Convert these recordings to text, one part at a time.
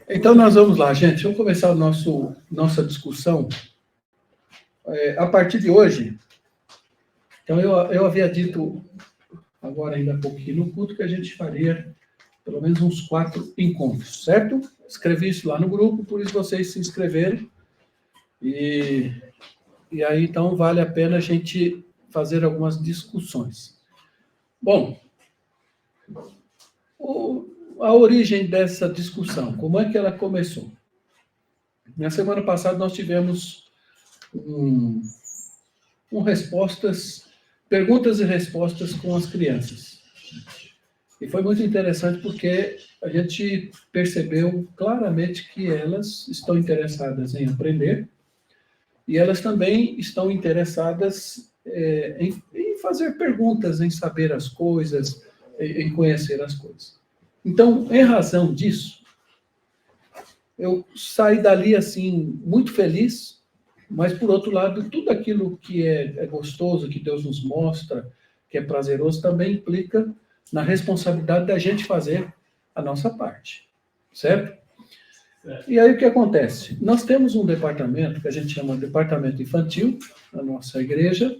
Então, nós vamos lá, gente. Vamos começar nossa discussão. A partir de hoje, então eu havia dito, agora ainda há pouquinho no culto, que a gente faria pelo menos uns 4 encontros, certo? Escrevi isso lá no grupo, por isso vocês se inscreverem. E aí, então, vale a pena a gente fazer algumas discussões. Bom, a origem dessa discussão, como é que ela começou? Na semana passada nós tivemos perguntas e respostas com as crianças. E foi muito interessante porque a gente percebeu claramente que elas estão interessadas em aprender e elas também estão interessadas em fazer perguntas, em saber as coisas, em conhecer as coisas. Então, em razão disso, eu saí dali, assim, muito feliz, mas, por outro lado, tudo aquilo que é gostoso, que Deus nos mostra, que é prazeroso, também implica na responsabilidade da gente fazer a nossa parte, certo? E aí, o que acontece? Nós temos um departamento, que a gente chama de departamento infantil, na nossa igreja.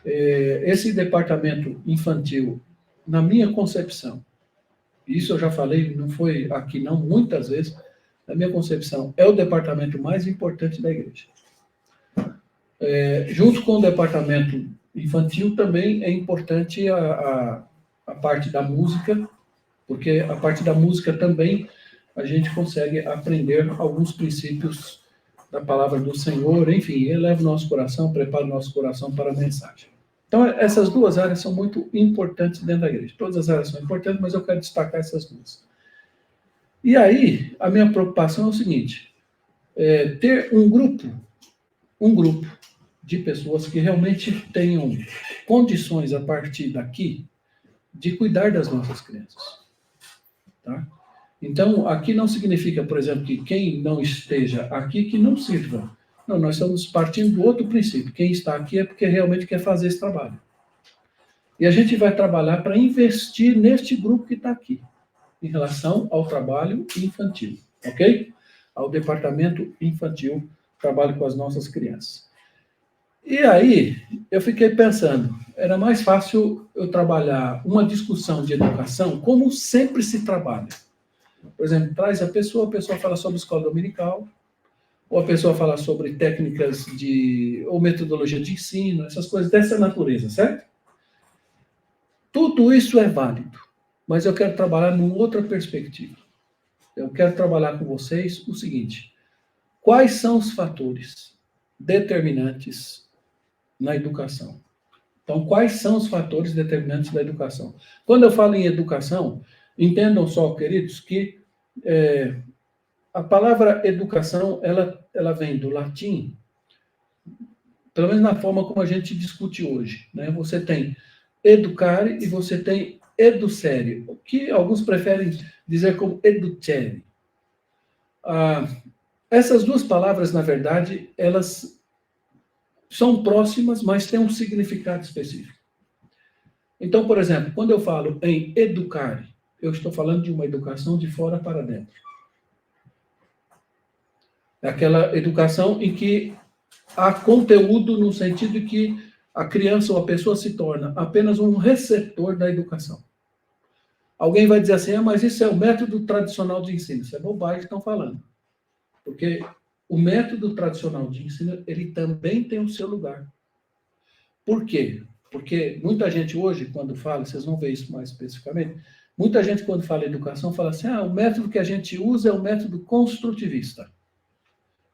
Esse departamento infantil, na minha concepção, isso eu já falei, não foi aqui não, muitas vezes, na minha concepção, é o departamento mais importante da igreja. Junto com o departamento infantil, também é importante a parte da música, porque a parte da música também a gente consegue aprender alguns princípios da palavra do Senhor, enfim, eleva o nosso coração, prepara o nosso coração para a mensagem. Então, essas duas áreas são muito importantes dentro da igreja. Todas as áreas são importantes, mas eu quero destacar essas duas. E aí, a minha preocupação é o seguinte, ter um grupo de pessoas que realmente tenham condições, a partir daqui, de cuidar das nossas crianças. Tá? Então, aqui não significa, por exemplo, que quem não esteja aqui, que não sirva. Não, nós estamos partindo do outro princípio. Quem está aqui é porque realmente quer fazer esse trabalho. E a gente vai trabalhar para investir neste grupo que está aqui, em relação ao trabalho infantil, ok? Ao departamento infantil, trabalho com as nossas crianças. E aí, eu fiquei pensando, era mais fácil eu trabalhar uma discussão de educação como sempre se trabalha. Por exemplo, traz a pessoa fala sobre escola dominical, ou a pessoa fala sobre técnicas ou metodologia de ensino, essas coisas dessa natureza, certo? Tudo isso é válido, mas eu quero trabalhar numa outra perspectiva. Eu quero trabalhar com vocês o seguinte, quais são os fatores determinantes na educação? Então, quais são os fatores determinantes da educação? Quando eu falo em educação, entendam só, queridos, que a palavra educação, ela vem do latim, pelo menos na forma como a gente discute hoje, né? Você tem educare e você tem educere, o que alguns preferem dizer como educere. Essas duas palavras, na verdade, elas são próximas, mas têm um significado específico. Então, por exemplo, quando eu falo em educar, eu estou falando de uma educação de fora para dentro. É aquela educação em que há conteúdo no sentido de que a criança ou a pessoa se torna apenas um receptor da educação. Alguém vai dizer assim, mas isso é o método tradicional de ensino. Isso é bobagem que estão falando. Porque o método tradicional de ensino, ele também tem o seu lugar. Por quê? Porque muita gente hoje, quando fala, vocês vão ver isso mais especificamente, muita gente, quando fala educação, fala assim, o método que a gente usa é o método construtivista.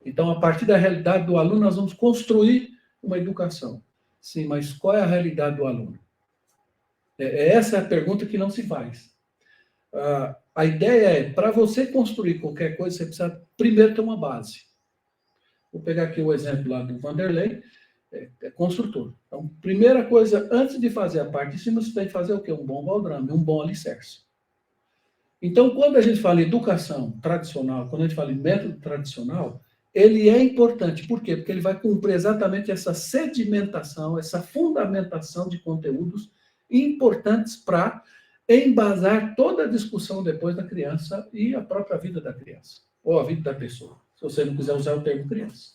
Então, a partir da realidade do aluno, nós vamos construir uma educação. Sim, mas qual é a realidade do aluno? Essa é a pergunta que não se faz. A ideia é, para você construir qualquer coisa, você precisa primeiro ter uma base. Vou pegar aqui o exemplo lá do Vanderlei, é construtor. Então, primeira coisa, antes de fazer a parte de cima, você tem que fazer o quê? Um bom baldrame, um bom alicerce. Então, quando a gente fala em educação tradicional, quando a gente fala em método tradicional, ele é importante. Por quê? Porque ele vai cumprir exatamente essa sedimentação, essa fundamentação de conteúdos importantes para embasar toda a discussão depois da criança e a própria vida da criança, ou a vida da pessoa, se você não quiser usar o termo criança.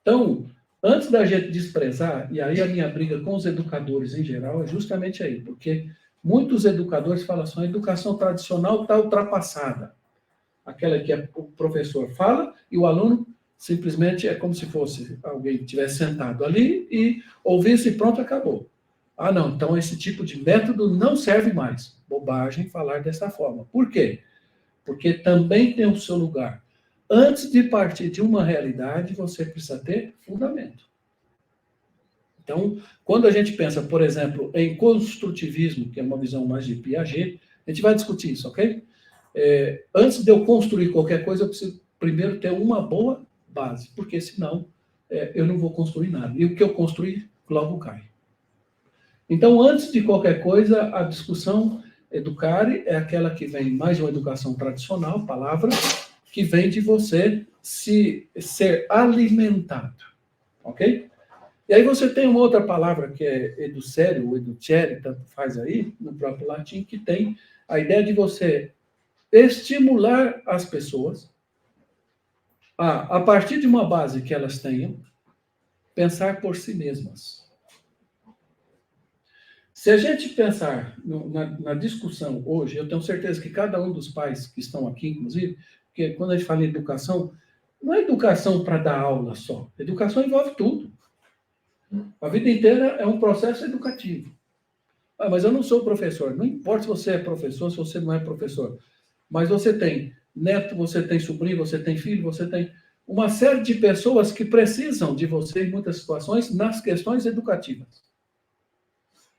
Então, antes da gente desprezar, e aí a minha briga com os educadores em geral é justamente aí, porque muitos educadores falam assim, a educação tradicional está ultrapassada. Aquela que o professor fala e o aluno simplesmente é como se fosse alguém que tivesse sentado ali e ouvisse e pronto, acabou. Ah, não, então esse tipo de método não serve mais. Bobagem falar dessa forma. Por quê? Porque também tem o seu lugar. Antes de partir de uma realidade, você precisa ter fundamento. Então, quando a gente pensa, por exemplo, em construtivismo, que é uma visão mais de Piaget, a gente vai discutir isso, ok? Antes de eu construir qualquer coisa, eu preciso primeiro ter uma boa base, porque senão eu não vou construir nada. E o que eu construir, logo cai. Então, antes de qualquer coisa, a discussão educare é aquela que vem mais de uma educação tradicional, palavra, que vem de você ser alimentado, ok? E aí você tem uma outra palavra que é educere, ou educere, tanto faz aí, no próprio latim, que tem a ideia de você estimular as pessoas a partir de uma base que elas tenham, pensar por si mesmas. Se a gente pensar na discussão hoje, eu tenho certeza que cada um dos pais que estão aqui, inclusive, porque quando a gente fala em educação, não é educação para dar aula só. Educação envolve tudo. A vida inteira é um processo educativo. Ah, mas eu não sou professor. Não importa se você é professor, se você não é professor. Mas você tem neto, você tem sobrinho, você tem filho, você tem uma série de pessoas que precisam de você em muitas situações nas questões educativas.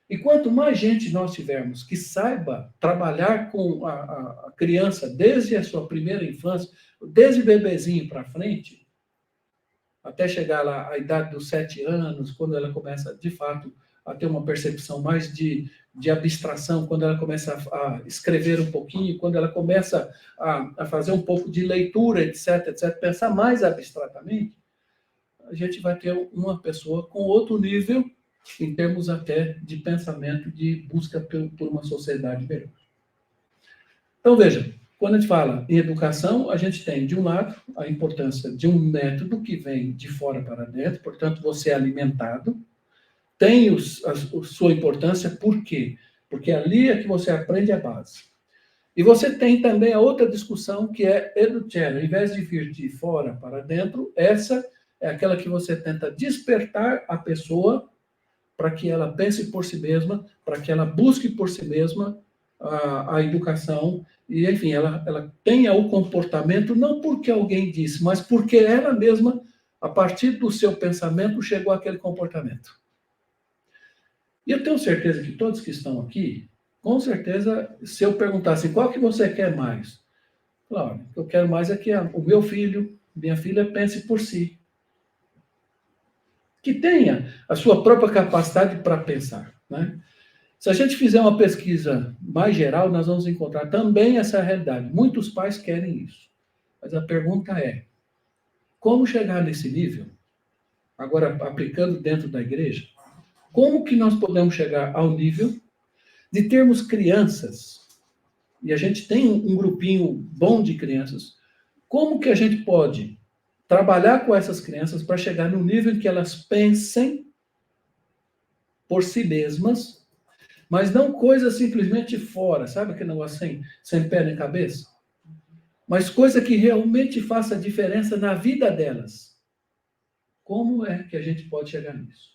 E quanto mais gente nós tivermos que saiba trabalhar com a criança desde a sua primeira infância, desde bebezinho para frente, até chegar lá à idade dos 7 anos, quando ela começa, de fato, a ter uma percepção mais de abstração, quando ela começa a escrever um pouquinho, quando ela começa a fazer um pouco de leitura, etc., etc., pensar mais abstratamente, a gente vai ter uma pessoa com outro nível, em termos até de pensamento, de busca por uma sociedade melhor. Então, veja, quando a gente fala em educação, a gente tem, de um lado, a importância de um método que vem de fora para dentro, portanto, você é alimentado, tem a sua importância, por quê? Porque ali é que você aprende a base. E você tem também a outra discussão, que é educare, ao invés de vir de fora para dentro, essa é aquela que você tenta despertar a pessoa para que ela pense por si mesma, para que ela busque por si mesma a educação, e, enfim, ela tenha o comportamento, não porque alguém disse, mas porque ela mesma, a partir do seu pensamento, chegou àquele comportamento. E eu tenho certeza que todos que estão aqui, com certeza, se eu perguntasse qual que você quer mais, claro, o que eu quero mais é que o meu filho, minha filha, pense por si. Que tenha a sua própria capacidade para pensar, né? Se a gente fizer uma pesquisa mais geral, nós vamos encontrar também essa realidade. Muitos pais querem isso. Mas a pergunta é, como chegar nesse nível? Agora, aplicando dentro da igreja, como que nós podemos chegar ao nível de termos crianças, e a gente tem um grupinho bom de crianças, como que a gente pode trabalhar com essas crianças para chegar no nível em que elas pensem por si mesmas, mas não coisa simplesmente fora, sabe aquele negócio sem pé nem cabeça? Mas coisa que realmente faça diferença na vida delas. Como é que a gente pode chegar nisso?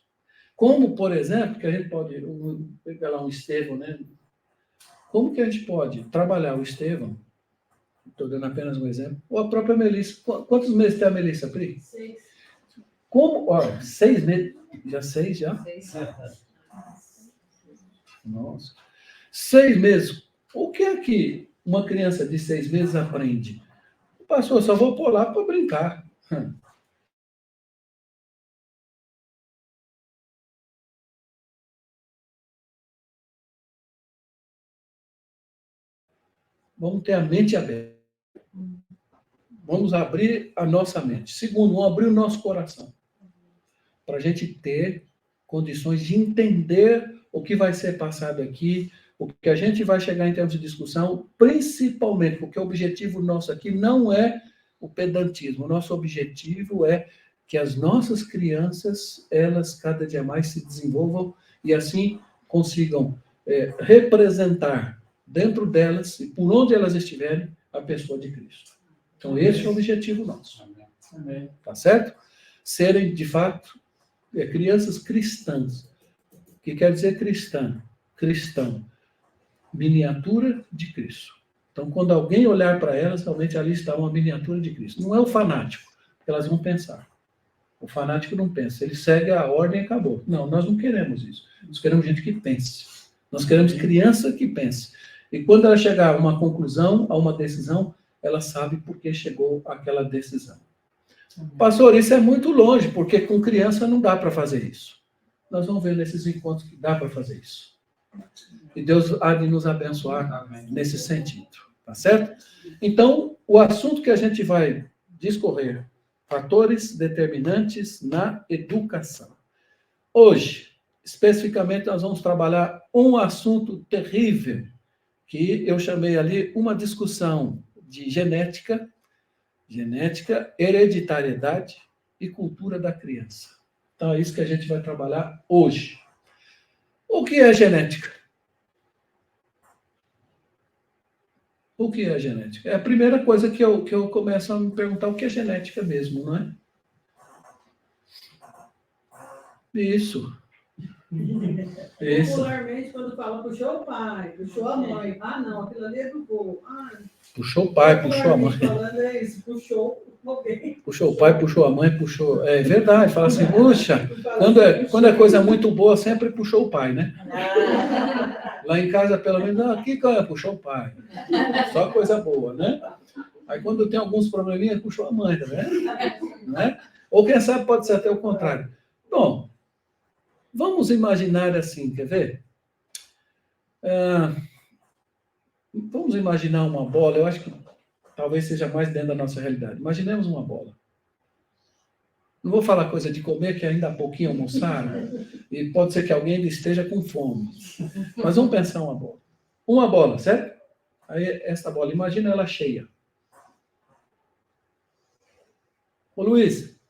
Como, por exemplo, que a gente pode pegar lá um Estevão, né? Como que a gente pode trabalhar o Estevão? Estou dando apenas um exemplo. Ou a própria Melissa. Quantos meses tem a Melissa, Pri? 6. Como? Ó, 6 meses. Já 6, já? 6. Nossa. 6 meses. O que é que uma criança de 6 meses aprende? Pastor, só vou pôr lá para brincar. Vamos ter a mente aberta. Vamos abrir a nossa mente. Segundo, vamos abrir o nosso coração. Para a gente ter condições de entender o que vai ser passado aqui, Porque a gente vai chegar em termos de discussão, principalmente, porque o objetivo nosso aqui não é o pedantismo. O nosso objetivo é que as nossas crianças, elas cada dia mais se desenvolvam e assim consigam representar dentro delas e por onde elas estiverem a pessoa de Cristo. Então, esse é o objetivo nosso. Amém. Tá certo? Serem, de fato, crianças cristãs. O que quer dizer cristã? Cristão. Miniatura de Cristo. Então, quando alguém olhar para elas, realmente ali está uma miniatura de Cristo. Não é o fanático, porque elas vão pensar. O fanático não pensa, ele segue a ordem e acabou. Não, nós não queremos isso. Nós queremos gente que pense. Nós queremos criança que pense. E quando ela chegar a uma conclusão, a uma decisão, ela sabe por que chegou àquela decisão. Pastor, isso é muito longe, porque com criança não dá para fazer isso. Nós vamos ver nesses encontros que dá para fazer isso. E Deus há de nos abençoar nesse sentido. Tá certo? Então, o assunto que a gente vai discorrer, fatores determinantes na educação. Hoje, especificamente, nós vamos trabalhar um assunto terrível, que eu chamei ali uma discussão de genética, hereditariedade e cultura da criança. Então, é isso que a gente vai trabalhar hoje. O que é genética? O que é genética? É a primeira coisa que eu começo a me perguntar o que é genética mesmo, não é? Isso. Popularmente, quando fala puxou o pai, puxou a mãe. Ah, não, aquilo ali é do povo. Puxou o pai, puxou a mãe. Falando é isso, puxou alguém. Puxou o pai, puxou a mãe, puxou... É verdade, fala assim, puxa, quando é coisa muito boa, sempre puxou o pai, né? Lá em casa, pelo menos, aqui puxou o pai. Só coisa boa, né? Aí quando tem alguns probleminhas, puxou a mãe, tá vendo? Né? Ou quem sabe pode ser até o contrário. Bom, vamos imaginar assim, quer ver? Vamos imaginar uma bola, eu acho que talvez seja mais dentro da nossa realidade. Imaginemos uma bola. Não vou falar coisa de comer, que ainda há pouquinho almoçaram, e pode ser que alguém ainda esteja com fome. Mas vamos pensar uma bola. Uma bola, certo? Aí, essa bola, imagina ela cheia. Ô, Luiz,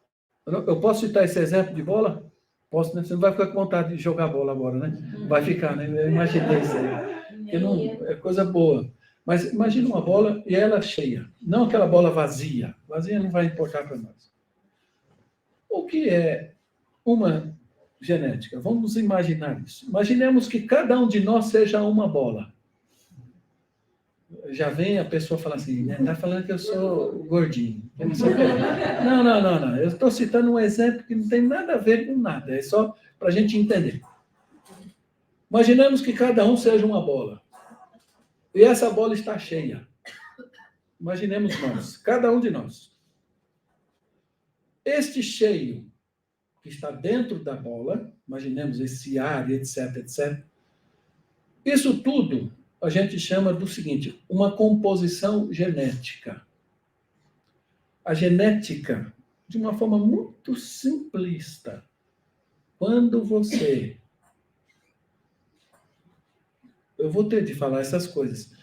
eu posso citar esse exemplo de bola? Posso, né? Você não vai ficar com vontade de jogar bola agora, né? Vai ficar, né? Eu imaginei isso aí. Porque não, é coisa boa. Mas imagina uma bola e ela cheia. Não aquela bola vazia. Vazia não vai importar para nós. O que é uma genética? Vamos imaginar isso. Imaginemos que cada um de nós seja uma bola. Já vem a pessoa falar assim, está falando que eu sou gordinho. Não. Eu estou citando um exemplo que não tem nada a ver com nada. É só para a gente entender. Imaginemos que cada um seja uma bola. E essa bola está cheia. Imaginemos nós, cada um de nós. Este cheio que está dentro da bola, imaginemos esse ar, etc. Isso tudo a gente chama do seguinte, uma composição genética. A genética, de uma forma muito simplista, quando você... Eu vou ter de falar essas coisas.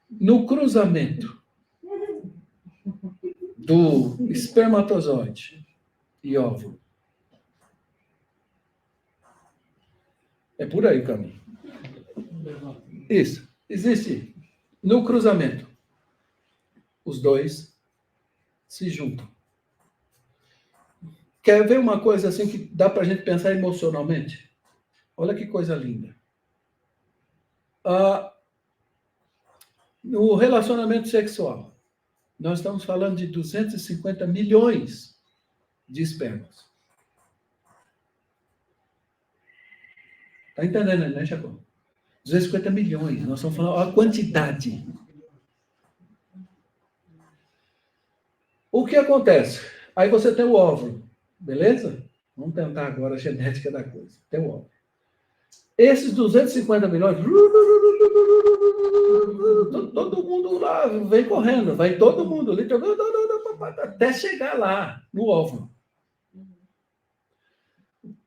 No cruzamento do espermatozoide e óvulo, é por aí o caminho. Isso. Existe no cruzamento. Os dois se juntam. Quer ver uma coisa assim que dá para a gente pensar emocionalmente? Olha que coisa linda. No relacionamento sexual, nós estamos falando de 250 milhões de espermas. Está entendendo, né, Chacon? 250 milhões. Nós estamos falando a quantidade. O que acontece? Aí você tem o óvulo, beleza? Vamos tentar agora a genética da coisa. Tem o óvulo. Esses 250 milhões, todo mundo lá vem correndo, vai todo mundo ali, até chegar lá, no óvulo.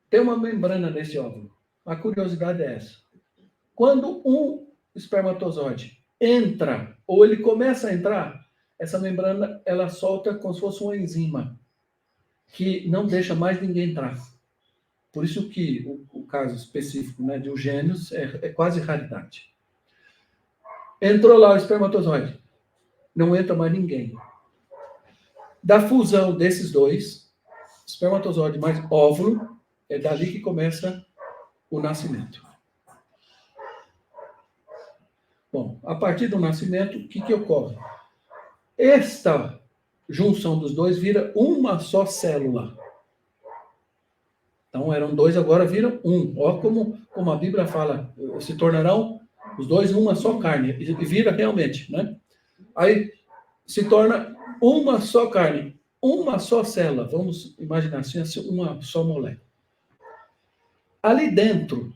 Tem uma membrana nesse óvulo. A curiosidade é essa. Quando um espermatozoide entra, ou ele começa a entrar, essa membrana, ela solta como se fosse uma enzima, que não deixa mais ninguém entrar. Por isso que o caso específico, né, de eugênios é quase raridade. Entrou lá o espermatozoide, não entra mais ninguém. Da fusão desses dois, espermatozoide mais óvulo, é dali que começa o nascimento. Bom, a partir do nascimento, o que ocorre? Esta junção dos dois vira uma só célula. Então, eram dois, agora viram um. Olha como a Bíblia fala, se tornarão os dois uma só carne. E vira realmente, né? Aí, se torna uma só carne, uma só célula. Vamos imaginar assim, uma só molécula. Ali dentro,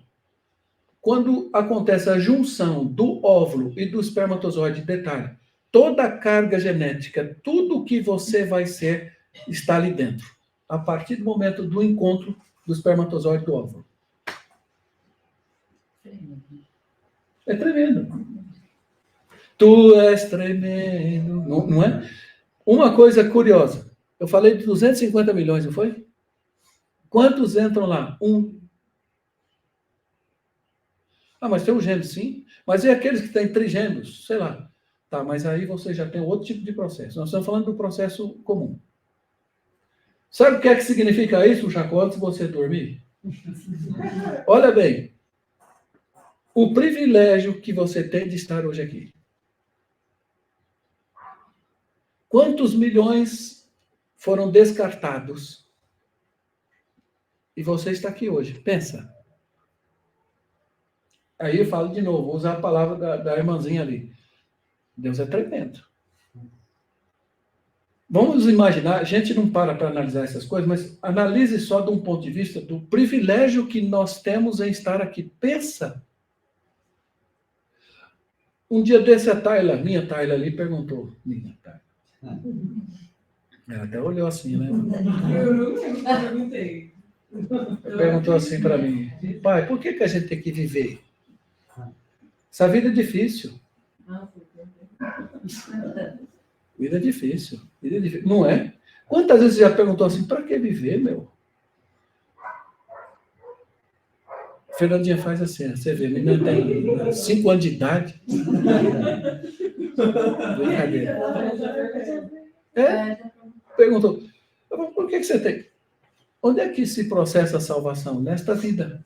quando acontece a junção do óvulo e do espermatozoide, detalhe, toda a carga genética, tudo que você vai ser, está ali dentro. A partir do momento do encontro do espermatozoide e do óvulo. É tremendo. Tu és tremendo. Não é? Uma coisa curiosa. Eu falei de 250 milhões, não foi? Quantos entram lá? Um. Ah, mas tem um gêmeo, sim. Mas e aqueles que têm trigêmeos? Sei lá. Tá, mas aí você já tem outro tipo de processo. Nós estamos falando do processo comum. Sabe o que é que significa isso, Jacó, antes de você dormir? Olha bem. O privilégio que você tem de estar hoje aqui. Quantos milhões foram descartados? E você está aqui hoje. Pensa. Aí eu falo de novo, vou usar a palavra da irmãzinha ali. Deus é tremendo. Vamos imaginar, a gente não para analisar essas coisas, mas analise só de um ponto de vista do privilégio que nós temos em estar aqui. Pensa. Um dia desse a Tayla, minha Tayla ali, perguntou. Minha Tayla. Ela até olhou assim, né? Eu nunca perguntei. Perguntou assim para mim, pai, por que a gente tem que viver? Essa vida é difícil. Vida é difícil. Vida é difícil. Não é? Quantas vezes você já perguntou assim, para que viver, meu? Fernandinha faz assim, você vê, a menina tem 5 anos de idade. Brincadeira. Perguntou, por que você tem? Onde é que se processa a salvação? Nesta vida.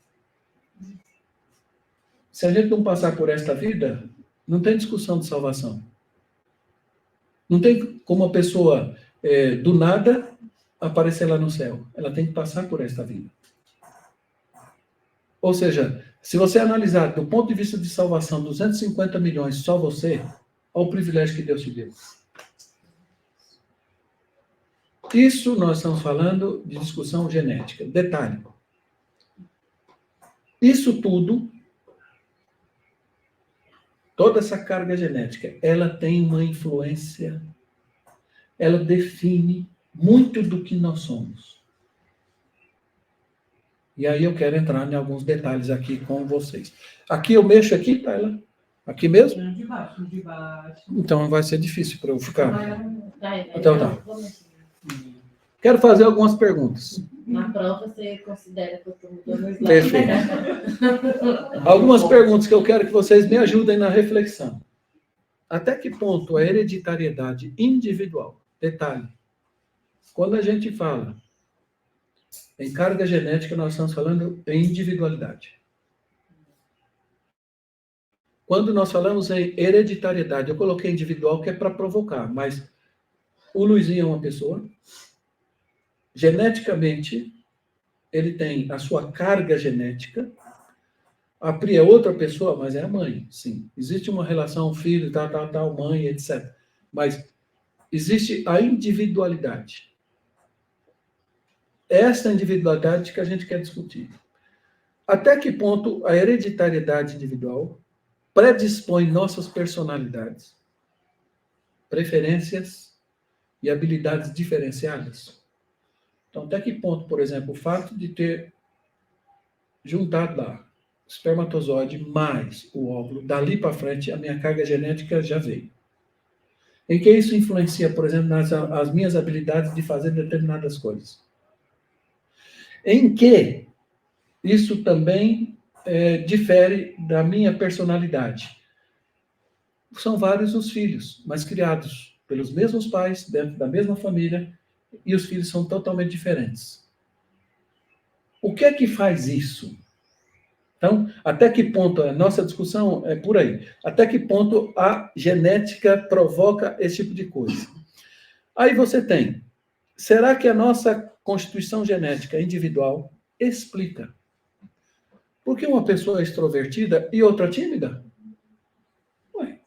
Se a gente não passar por esta vida, não tem discussão de salvação. Não tem como a pessoa, do nada, aparecer lá no céu. Ela tem que passar por esta vida. Ou seja, se você analisar do ponto de vista de salvação, 250 milhões, só você, olha o privilégio que Deus te deu. Isso nós estamos falando de discussão genética. Detalhe. Isso tudo, toda essa carga genética, ela tem uma influência, ela define muito do que nós somos. E aí eu quero entrar em alguns detalhes aqui com vocês. Aqui eu mexo aqui, Tayla? Aqui mesmo? De baixo, de baixo. Então vai ser difícil para eu ficar. Então tá. Quero fazer algumas perguntas. Na prova você considera que eu estou mudando o slide. Perfeito. Algumas perguntas que eu quero que vocês me ajudem na reflexão. Até que ponto a hereditariedade individual? Detalhe. Quando a gente fala em carga genética, nós estamos falando em individualidade. Quando nós falamos em hereditariedade, eu coloquei individual que é para provocar, mas o Luizinho é uma pessoa. Geneticamente, ele tem a sua carga genética. A Pri é outra pessoa, mas é a mãe, sim. Existe uma relação filho, tal, mãe, etc. Mas existe a individualidade. Essa individualidade que a gente quer discutir. Até que ponto a hereditariedade individual predispõe nossas personalidades, preferências e habilidades diferenciadas? Então, até que ponto, por exemplo, o fato de ter juntado lá espermatozoide mais o óvulo, dali para frente a minha carga genética já veio. Em que isso influencia, por exemplo, as minhas habilidades de fazer determinadas coisas? Em que isso também difere da minha personalidade? São vários os filhos, mas criados pelos mesmos pais, dentro da mesma família, e os filhos são totalmente diferentes. O que é que faz isso? Então, até que ponto, a nossa discussão é por aí, até que ponto a genética provoca esse tipo de coisa? Aí você tem, será que a nossa constituição genética individual explica por que uma pessoa é extrovertida e outra tímida? Ué,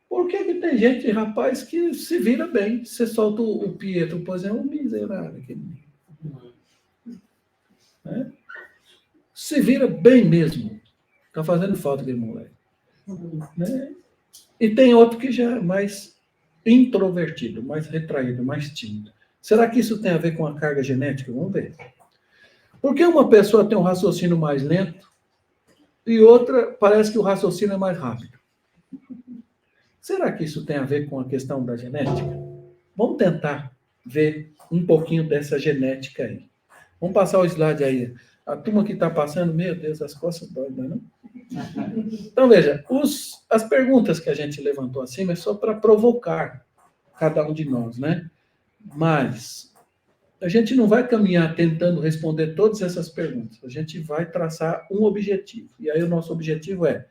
por que tem gente, rapaz, que se vira bem? Você solta o Pietro, por exemplo, um miserável. Né? Se vira bem mesmo. Está fazendo falta aquele moleque. Né? E tem outro que já é mais introvertido, mais retraído, mais tímido. Será que isso tem a ver com a carga genética? Vamos ver. Por que uma pessoa tem um raciocínio mais lento e outra parece que o raciocínio é mais rápido? Será que isso tem a ver com a questão da genética? Vamos tentar ver um pouquinho dessa genética aí. Vamos passar o slide aí. A turma que está passando, meu Deus, as costas doem, não é não? Então, veja, as perguntas que a gente levantou acima é só para provocar cada um de nós, né? Mas a gente não vai caminhar tentando responder todas essas perguntas. A gente vai traçar um objetivo. E aí o nosso objetivo é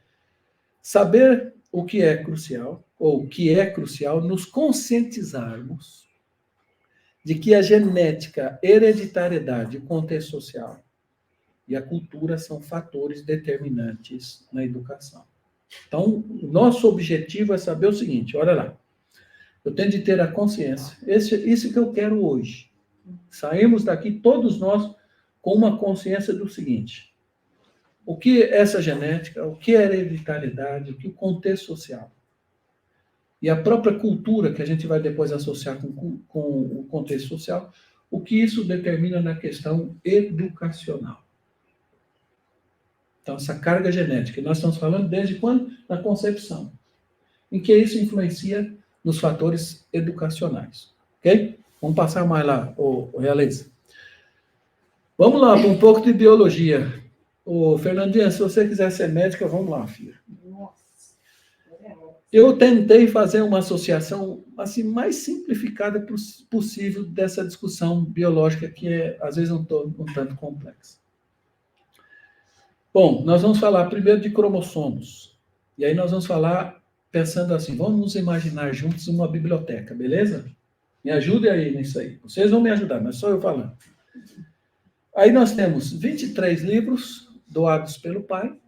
saber o que é crucial, ou o que é crucial, nos conscientizarmos de que a genética, hereditariedade, o contexto social e a cultura são fatores determinantes na educação. Então, o nosso objetivo é saber o seguinte, olha lá, eu tenho de ter a consciência, isso que eu quero hoje. Saímos daqui, todos nós, com uma consciência do seguinte, o que é essa genética, o que é hereditariedade, o que é o contexto social. E a própria cultura, que a gente vai depois associar com o contexto social, o que isso determina na questão educacional. Então, essa carga genética, nós estamos falando desde quando? Na concepção. Em que isso influencia nos fatores educacionais. Ok? Vamos passar mais lá, Realeza. Vamos lá para um pouco de biologia. Fernandinha, se você quiser ser médica, vamos lá, filha. Eu tentei fazer uma associação assim mais simplificada possível dessa discussão biológica que é, às vezes, um tanto complexa. Bom, nós vamos falar primeiro de cromossomos. E aí nós vamos falar pensando assim, vamos nos imaginar juntos uma biblioteca, beleza? Me ajude aí nisso aí. Vocês vão me ajudar, mas só eu falando. Aí nós temos 23 livros doados pelo pai.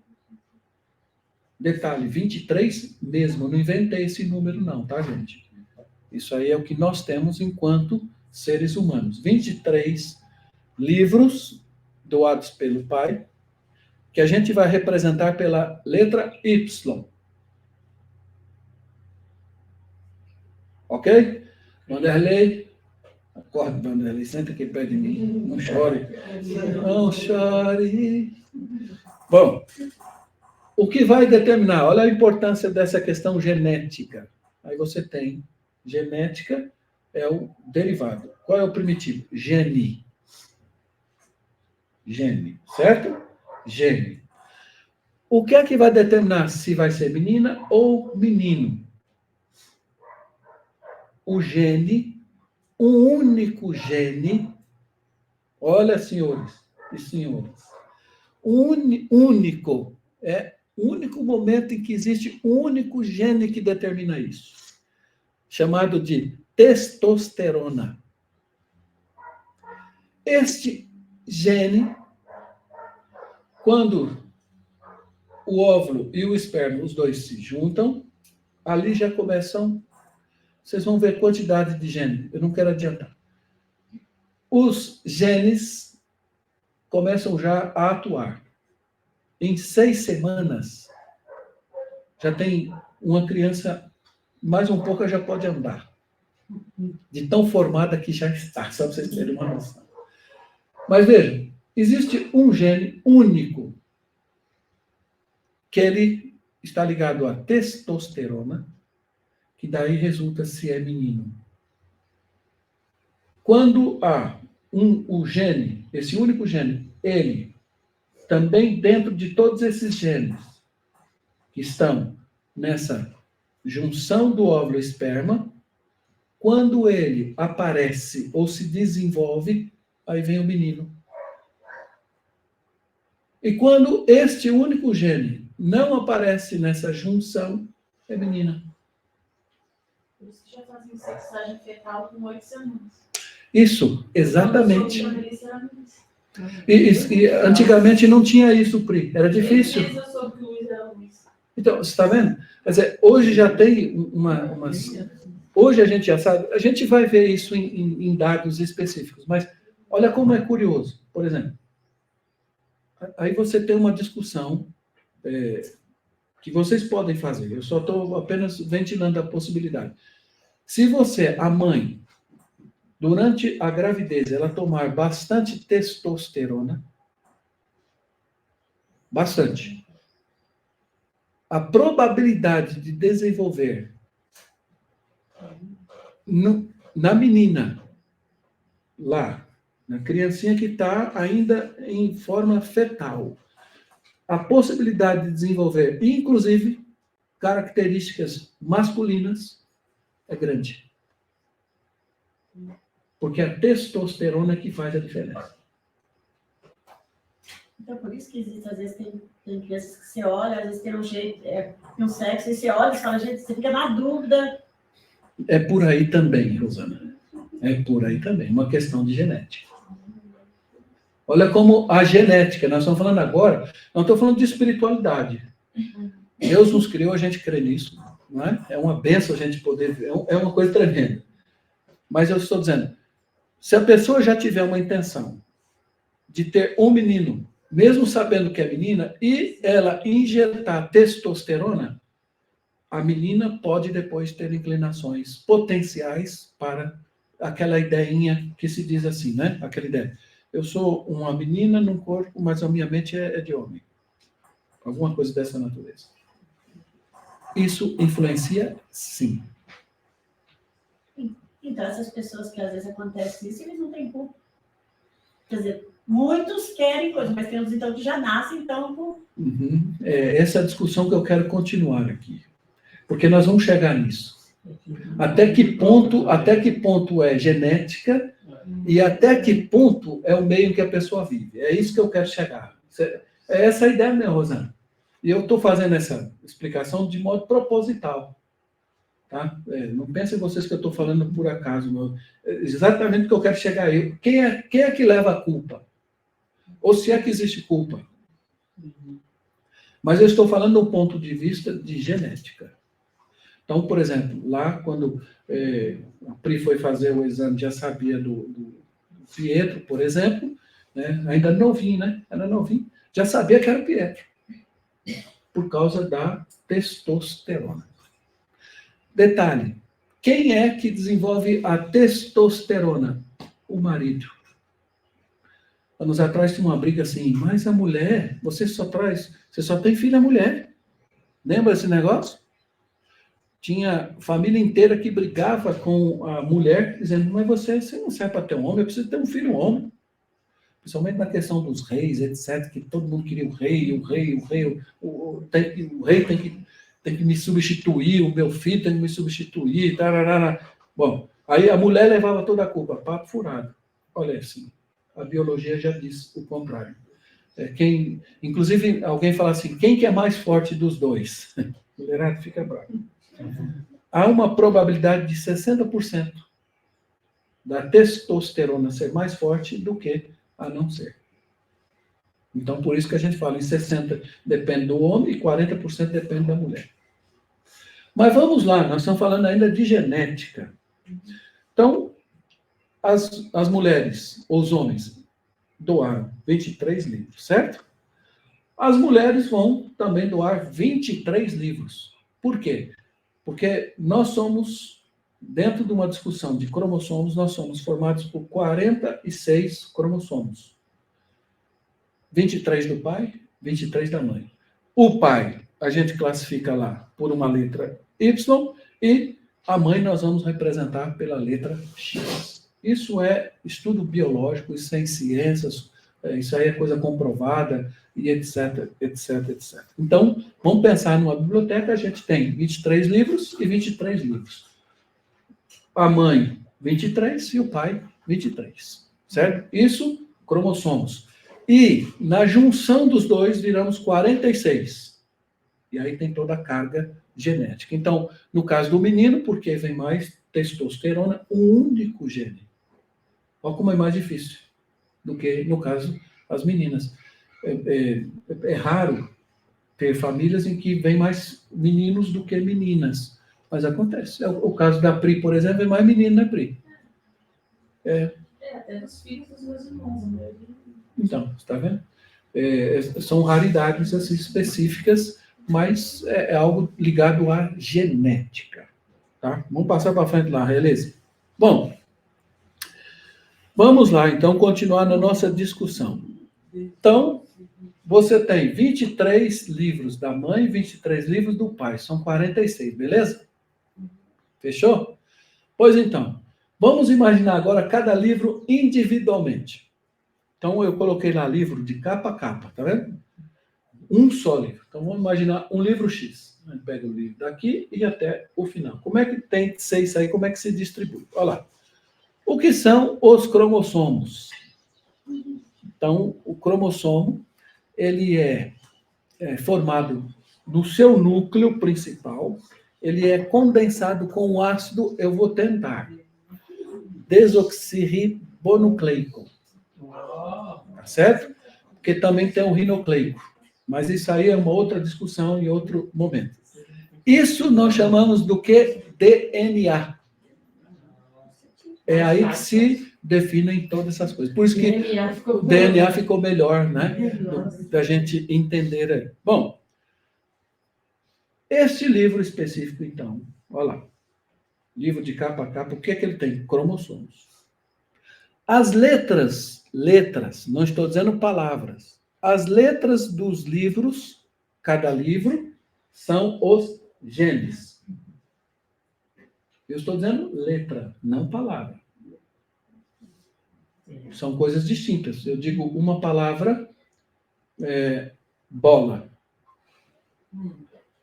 Detalhe, 23 mesmo, eu não inventei esse número não, tá, gente? Isso aí é o que nós temos enquanto seres humanos. 23 livros doados pelo pai, que a gente vai representar pela letra Y. Ok? Vanderlei, acorde, Vanderlei, senta aqui perto de mim, não chore. Não chore. Bom, o que vai determinar? Olha a importância dessa questão genética. Aí você tem, genética é o derivado. Qual é o primitivo? Gene. Gene, certo? Gene. O que é que vai determinar se vai ser menina ou menino? O gene, um único gene, olha, senhores e senhoras, único, é o único momento em que existe um único gene que determina isso, chamado de testosterona. Este gene, quando o óvulo e o esperma, os dois se juntam, ali já começam, vocês vão ver quantidade de gene, eu não quero adiantar. Os genes começam já a atuar. Em 6 semanas, já tem uma criança, mais um pouco já pode andar. De tão formada que já está, só para vocês terem uma noção. Mas vejam, existe um gene único que ele está ligado à testosterona, que daí resulta se é menino. Quando há o gene, esse único gene, ele, também dentro de todos esses genes que estão nessa junção do óvulo e esperma, quando ele aparece ou se desenvolve, aí vem o menino. E quando este único gene não aparece nessa junção, é menina. Por isso que já fazem sexagem fetal com 8 semanas. Isso, exatamente. Quando eles eram isso. E antigamente não tinha isso, Pri. Era difícil. Pesquisa sobre o Luiz era isso. Então, você está vendo? Quer dizer, hoje já tem umas... Hoje a gente já sabe, a gente vai ver isso em dados específicos, mas olha como é curioso. Por exemplo, aí você tem uma discussão que vocês podem fazer. Eu só estou apenas ventilando a possibilidade. Se você, a mãe, durante a gravidez, ela tomar bastante testosterona, bastante, a probabilidade de desenvolver na menina, lá, na criancinha que está ainda em forma fetal, a possibilidade de desenvolver, inclusive, características masculinas, é grande. Porque é a testosterona que faz a diferença. Então, por isso que existe, às vezes, tem crianças que você olha, às vezes tem um jeito, um sexo, e você olha e fala, gente, você fica na dúvida. É por aí também, Rosana. É por aí também, uma questão de genética. Olha como a genética, nós estamos falando agora, não estou falando de espiritualidade. Deus nos criou, a gente crê nisso, não é? É uma benção a gente poder ver, é uma coisa tremenda. Mas eu estou dizendo, se a pessoa já tiver uma intenção de ter um menino, mesmo sabendo que é menina, e ela injetar testosterona, a menina pode depois ter inclinações potenciais para aquela ideinha que se diz assim, né? Aquela ideia. Eu sou uma menina num corpo, mas a minha mente é de homem. Alguma coisa dessa natureza. Isso influencia? Sim. Então, essas pessoas que às vezes acontece isso, eles não têm culpa. Quer dizer, muitos querem coisa, mas tem uns então que já nascem, então... Uhum. Essa é a discussão que eu quero continuar aqui. Porque nós vamos chegar nisso. Até que ponto é genética e até que ponto é o meio em que a pessoa vive. É isso que eu quero chegar. É essa a ideia, né, Rosana? E eu estou fazendo essa explicação de modo proposital. Tá? Não pensem vocês que eu estou falando por acaso. Exatamente o que eu quero chegar aí. Quem é que leva a culpa? Ou se é que existe culpa? Mas eu estou falando do ponto de vista de genética. Então, por exemplo, lá quando a Pri foi fazer o exame, já sabia do Pietro, por exemplo, né? Ainda novinho, né? Era novinho, já sabia que era o Pietro, por causa da testosterona. Detalhe, quem é que desenvolve a testosterona? O marido. Anos atrás tinha uma briga assim, mas a mulher, você só tem filha mulher. Lembra esse negócio? Tinha família inteira que brigava com a mulher, dizendo, mas você não serve para ter um homem, eu preciso ter um filho homem. Principalmente na questão dos reis, etc., que todo mundo queria o rei tem que me substituir, o meu filho tem que me substituir, tararara. Bom, aí a mulher levava toda a culpa, papo furado. Olha assim, a biologia já diz o contrário. Inclusive, alguém fala assim, quem que é mais forte dos dois? O mulherado fica bravo. Há uma probabilidade de 60% da testosterona ser mais forte do que a não ser. Então, por isso que a gente fala em 60% depende do homem e 40% depende da mulher. Mas vamos lá, nós estamos falando ainda de genética. Então, as mulheres, os homens, doaram 23 livros, certo? As mulheres vão também doar 23 livros. Por quê? Porque nós somos, dentro de uma discussão de cromossomos, nós somos formados por 46 cromossomos. 23 do pai, 23 da mãe. O pai, a gente classifica lá por uma letra Y e a mãe nós vamos representar pela letra X. Isso é estudo biológico, isso é em ciências, isso aí é coisa comprovada, e etc, etc, etc. Então, vamos pensar numa biblioteca, a gente tem 23 livros e 23 livros. A mãe, 23, e o pai, 23. Certo? Isso, cromossomos. E, na junção dos dois, viramos 46. E aí tem toda a carga genética. Então, no caso do menino, porque vem mais testosterona, um único gene. Olha como é mais difícil do que, no caso, as meninas. É raro ter famílias em que vem mais meninos do que meninas. Mas acontece. O caso da Pri, por exemplo, é mais menino, né, Pri? Até dos filhos dos meus irmãos. Né? Então, você está vendo? São raridades assim, específicas, mas é algo ligado à genética. Tá? Vamos passar para frente lá, beleza? Bom, vamos lá, então, continuar na nossa discussão. Então, você tem 23 livros da mãe e 23 livros do pai. São 46, beleza? Fechou? Pois então, vamos imaginar agora cada livro individualmente. Então, eu coloquei lá livro de capa a capa, tá vendo? Um só livro. Então, vamos imaginar um livro X. A gente pega o livro daqui e até o final. Como é que tem que ser isso aí? Como é que se distribui? Olha lá. O que são os cromossomos? Então, o cromossomo, ele é formado no seu núcleo principal, ele é condensado com o ácido, eu vou tentar, desoxirribonucleico. Tá certo? Porque também tem o rinocleico. Mas isso aí é uma outra discussão em outro momento. Isso nós chamamos do que? DNA. É aí que se definem todas essas coisas. Por isso que o DNA ficou melhor, né? Da gente entender aí. Bom, este livro específico, então, olha lá. Livro de capa a capa, o que é que ele tem? Cromossomos. As letras, não estou dizendo palavras. As letras dos livros, cada livro, são os genes. Eu estou dizendo letra, não palavra. São coisas distintas. Eu digo uma palavra, bola.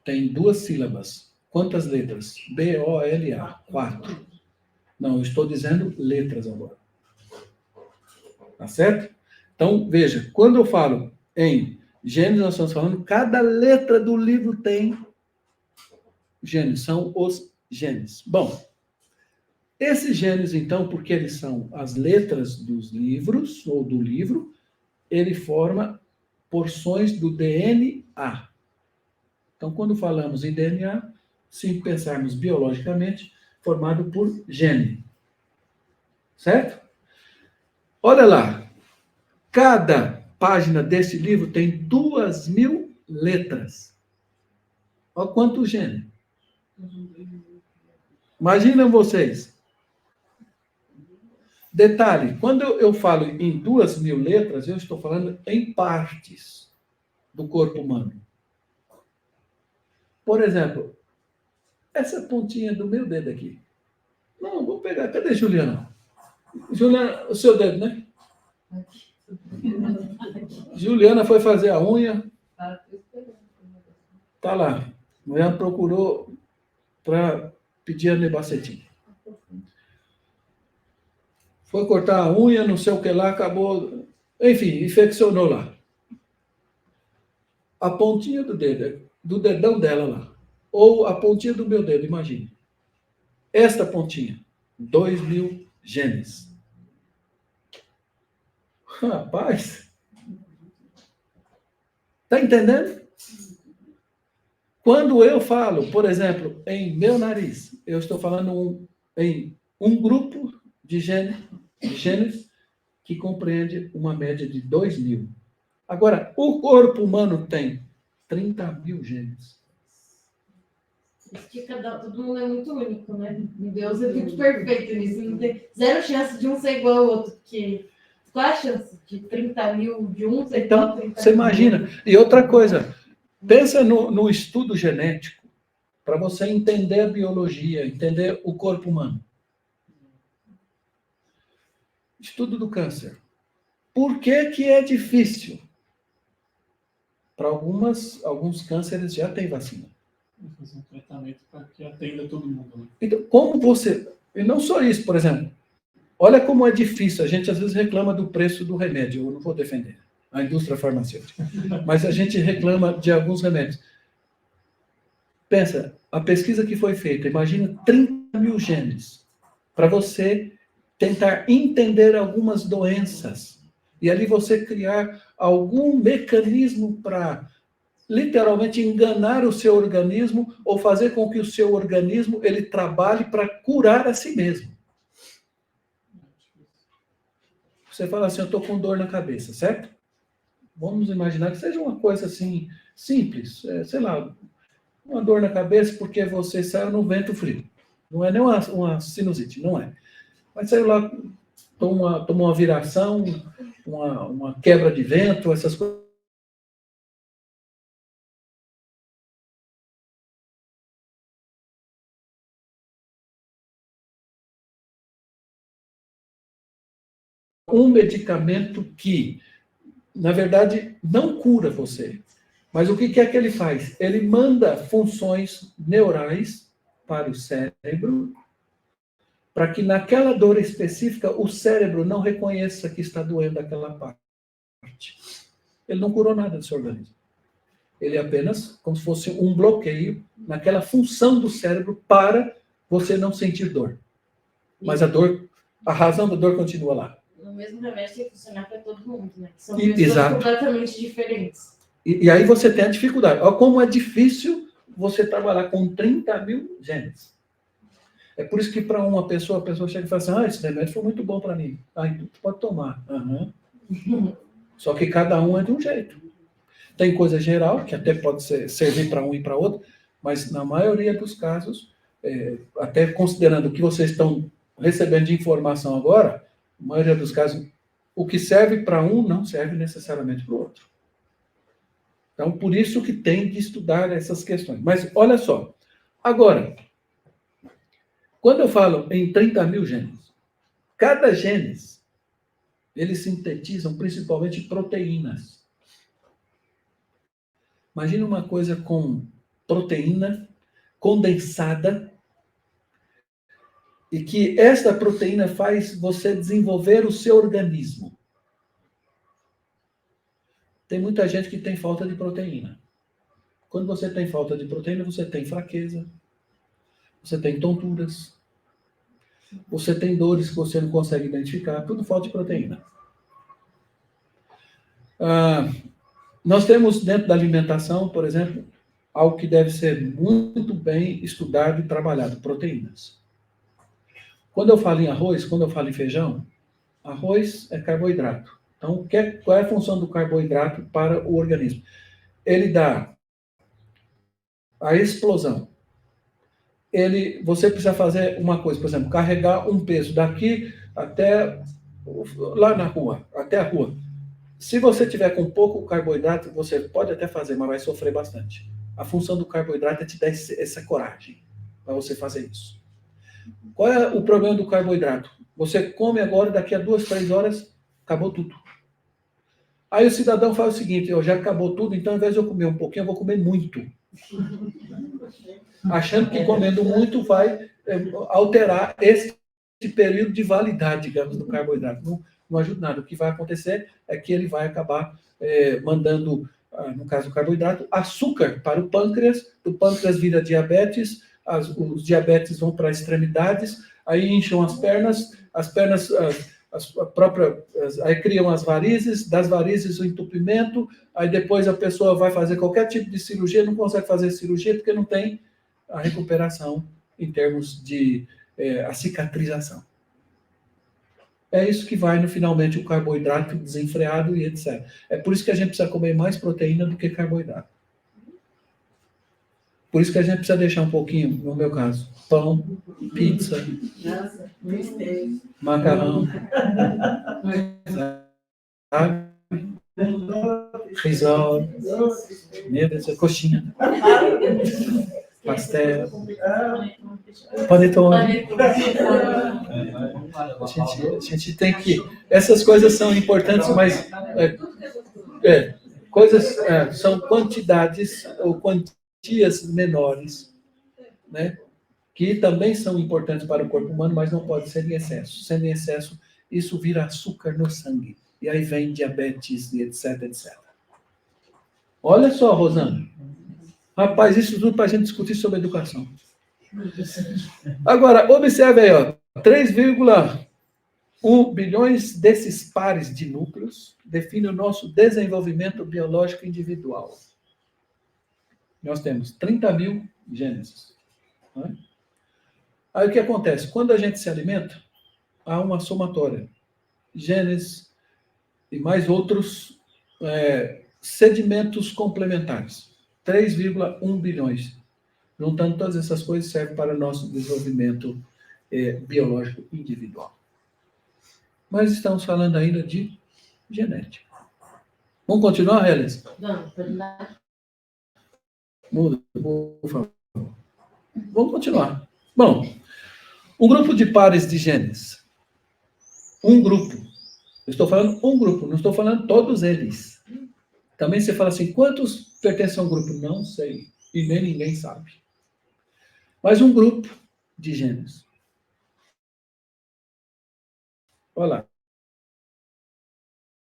Tem 2 sílabas. Quantas letras? B-O-L-A. 4. Não, eu estou dizendo letras agora. Tá certo? Então, veja, quando eu falo em genes, nós estamos falando, cada letra do livro tem genes, são os genes. Bom, esses genes, então, porque eles são as letras dos livros, ou do livro, ele forma porções do DNA. Então, quando falamos em DNA, se pensarmos biologicamente, formado por gene. Certo? Olha lá, cada página desse livro tem 2.000 letras. Olha quanto gene. Imaginem vocês. Detalhe, quando eu falo em 2.000 letras, eu estou falando em partes do corpo humano. Por exemplo, essa pontinha do meu dedo aqui. Não, vou pegar. Cadê Juliana? Juliana, o seu dedo, né? Juliana foi fazer a unha. Tá lá. Mulher procurou para pedir a nebacetinha. Foi cortar a unha, não sei o que lá, acabou. Enfim, infeccionou lá. A pontinha do dedo, do dedão dela lá. Ou a pontinha do meu dedo, imagine. Esta pontinha, 2.000 genes. Rapaz, tá entendendo? Quando eu falo, por exemplo, em meu nariz, eu estou falando em um grupo de genes que compreende uma média de 2.000. Agora, o corpo humano tem 30.000 genes. Todo mundo é muito único, né? Deus é muito perfeito nisso. Não tem zero chance de um ser igual ao outro. Qual a chance de 30.000 de um ser igual a 30.000? Então, você imagina. E outra coisa, Pensa no estudo genético, para você entender a biologia, entender o corpo humano. Estudo do câncer. Por que é difícil? Para alguns cânceres já tem vacina. Vou fazer um tratamento para que atenda todo mundo. Né? Então, como você... E não só isso, por exemplo. Olha como é difícil. A gente às vezes reclama do preço do remédio. Eu não vou defender a indústria farmacêutica. Mas a gente reclama de alguns remédios. Pensa, a pesquisa que foi feita, imagina 30 mil genes para você tentar entender algumas doenças. E ali você criar algum mecanismo para literalmente enganar o seu organismo ou fazer com que o seu organismo ele trabalhe para curar a si mesmo. Você fala assim, eu estou com dor na cabeça, certo? Vamos imaginar que seja uma coisa assim, simples, sei lá, uma dor na cabeça porque você saiu no vento frio. Não é nem uma sinusite, não é. Mas saiu lá, tomou uma viração, uma quebra de vento, essas coisas. Um medicamento que, na verdade, não cura você. Mas o que é que ele faz? Ele manda funções neurais para o cérebro, para que naquela dor específica o cérebro não reconheça que está doendo aquela parte. Ele não curou nada do seu organismo. Ele apenas, como se fosse um bloqueio naquela função do cérebro para você não sentir dor. Mas a razão da dor continua lá. O mesmo remédio tem que funcionar para todo mundo, né? São E, pessoas exato. completamente diferentes. E aí você tem a dificuldade. Olha como é difícil você trabalhar com 30 mil genes. É por isso que para uma pessoa, a pessoa chega e fala assim, esse remédio foi muito bom para mim. Então tu pode tomar. Uhum. Só que cada um é de um jeito. Tem coisa geral, que até pode servir para um e para outro, mas na maioria dos casos, até considerando o que vocês estão recebendo de informação agora, na maioria dos casos, o que serve para um não serve necessariamente para o outro. Então, por isso que tem que estudar essas questões. Mas, olha só. Agora, quando eu falo em 30 mil genes, cada genes, eles sintetizam principalmente proteínas. Imagina uma coisa com proteína condensada e que essa proteína faz você desenvolver o seu organismo. Tem muita gente que tem falta de proteína. Quando você tem falta de proteína, você tem fraqueza, você tem tonturas, você tem dores que você não consegue identificar, tudo falta de proteína. Nós temos dentro da alimentação, por exemplo, algo que deve ser muito bem estudado e trabalhado, proteínas. Quando eu falo em arroz, quando eu falo em feijão, arroz é carboidrato. Então, qual é a função do carboidrato para o organismo? Ele dá a explosão. Você precisa fazer uma coisa, por exemplo, carregar um peso daqui até lá na rua, até a rua. Se você tiver com pouco carboidrato, você pode até fazer, mas vai sofrer bastante. A função do carboidrato é te dar essa coragem para você fazer isso. Qual é o problema do carboidrato? Você come agora, daqui a 2, 3 horas, acabou tudo. Aí o cidadão faz o seguinte, já acabou tudo, então ao invés de eu comer um pouquinho, eu vou comer muito. Achando que comendo muito vai alterar esse período de validade, digamos, do carboidrato. Não ajuda nada. O que vai acontecer é que ele vai acabar mandando, no caso do carboidrato, açúcar para o pâncreas, do pâncreas vira diabetes, os diabetes vão para as extremidades, aí incham as pernas aí criam as varizes, das varizes o entupimento, aí depois a pessoa vai fazer qualquer tipo de cirurgia, não consegue fazer cirurgia porque não tem a recuperação em termos de a cicatrização. É isso que vai, finalmente, o carboidrato desenfreado e etc. É por isso que a gente precisa comer mais proteína do que carboidrato. Por isso que a gente precisa deixar um pouquinho, no meu caso, pão, pizza, macarrão, sabe? risol, meu Deus, coxinha, pastel, panetone. A gente tem que... Essas coisas são importantes, mas são quantidades ou quantias menores, né? Que também são importantes para o corpo humano, mas não pode ser em excesso. Sendo em excesso, isso vira açúcar no sangue. E aí vem diabetes e etc, etc. Olha só, Rosana. Rapaz, isso tudo para a gente discutir sobre educação. Agora, observe aí, ó, 3,1 bilhões desses pares de núcleos definem o nosso desenvolvimento biológico individual. Nós temos 30 mil genes. Né? Aí o que acontece? Quando a gente se alimenta, há uma somatória. Genes e mais outros sedimentos complementares. 3,1 bilhões. Juntando todas essas coisas, serve para o nosso desenvolvimento biológico individual. Mas estamos falando ainda de genética. Vamos continuar, Helen? Não, pode dar. Muda, por favor. Vamos continuar. Bom, um grupo de pares de genes. Um grupo. Eu estou falando um grupo, não estou falando todos eles. Também você fala assim, quantos pertencem a um grupo? Não sei. E nem ninguém sabe. Mas um grupo de genes. Olha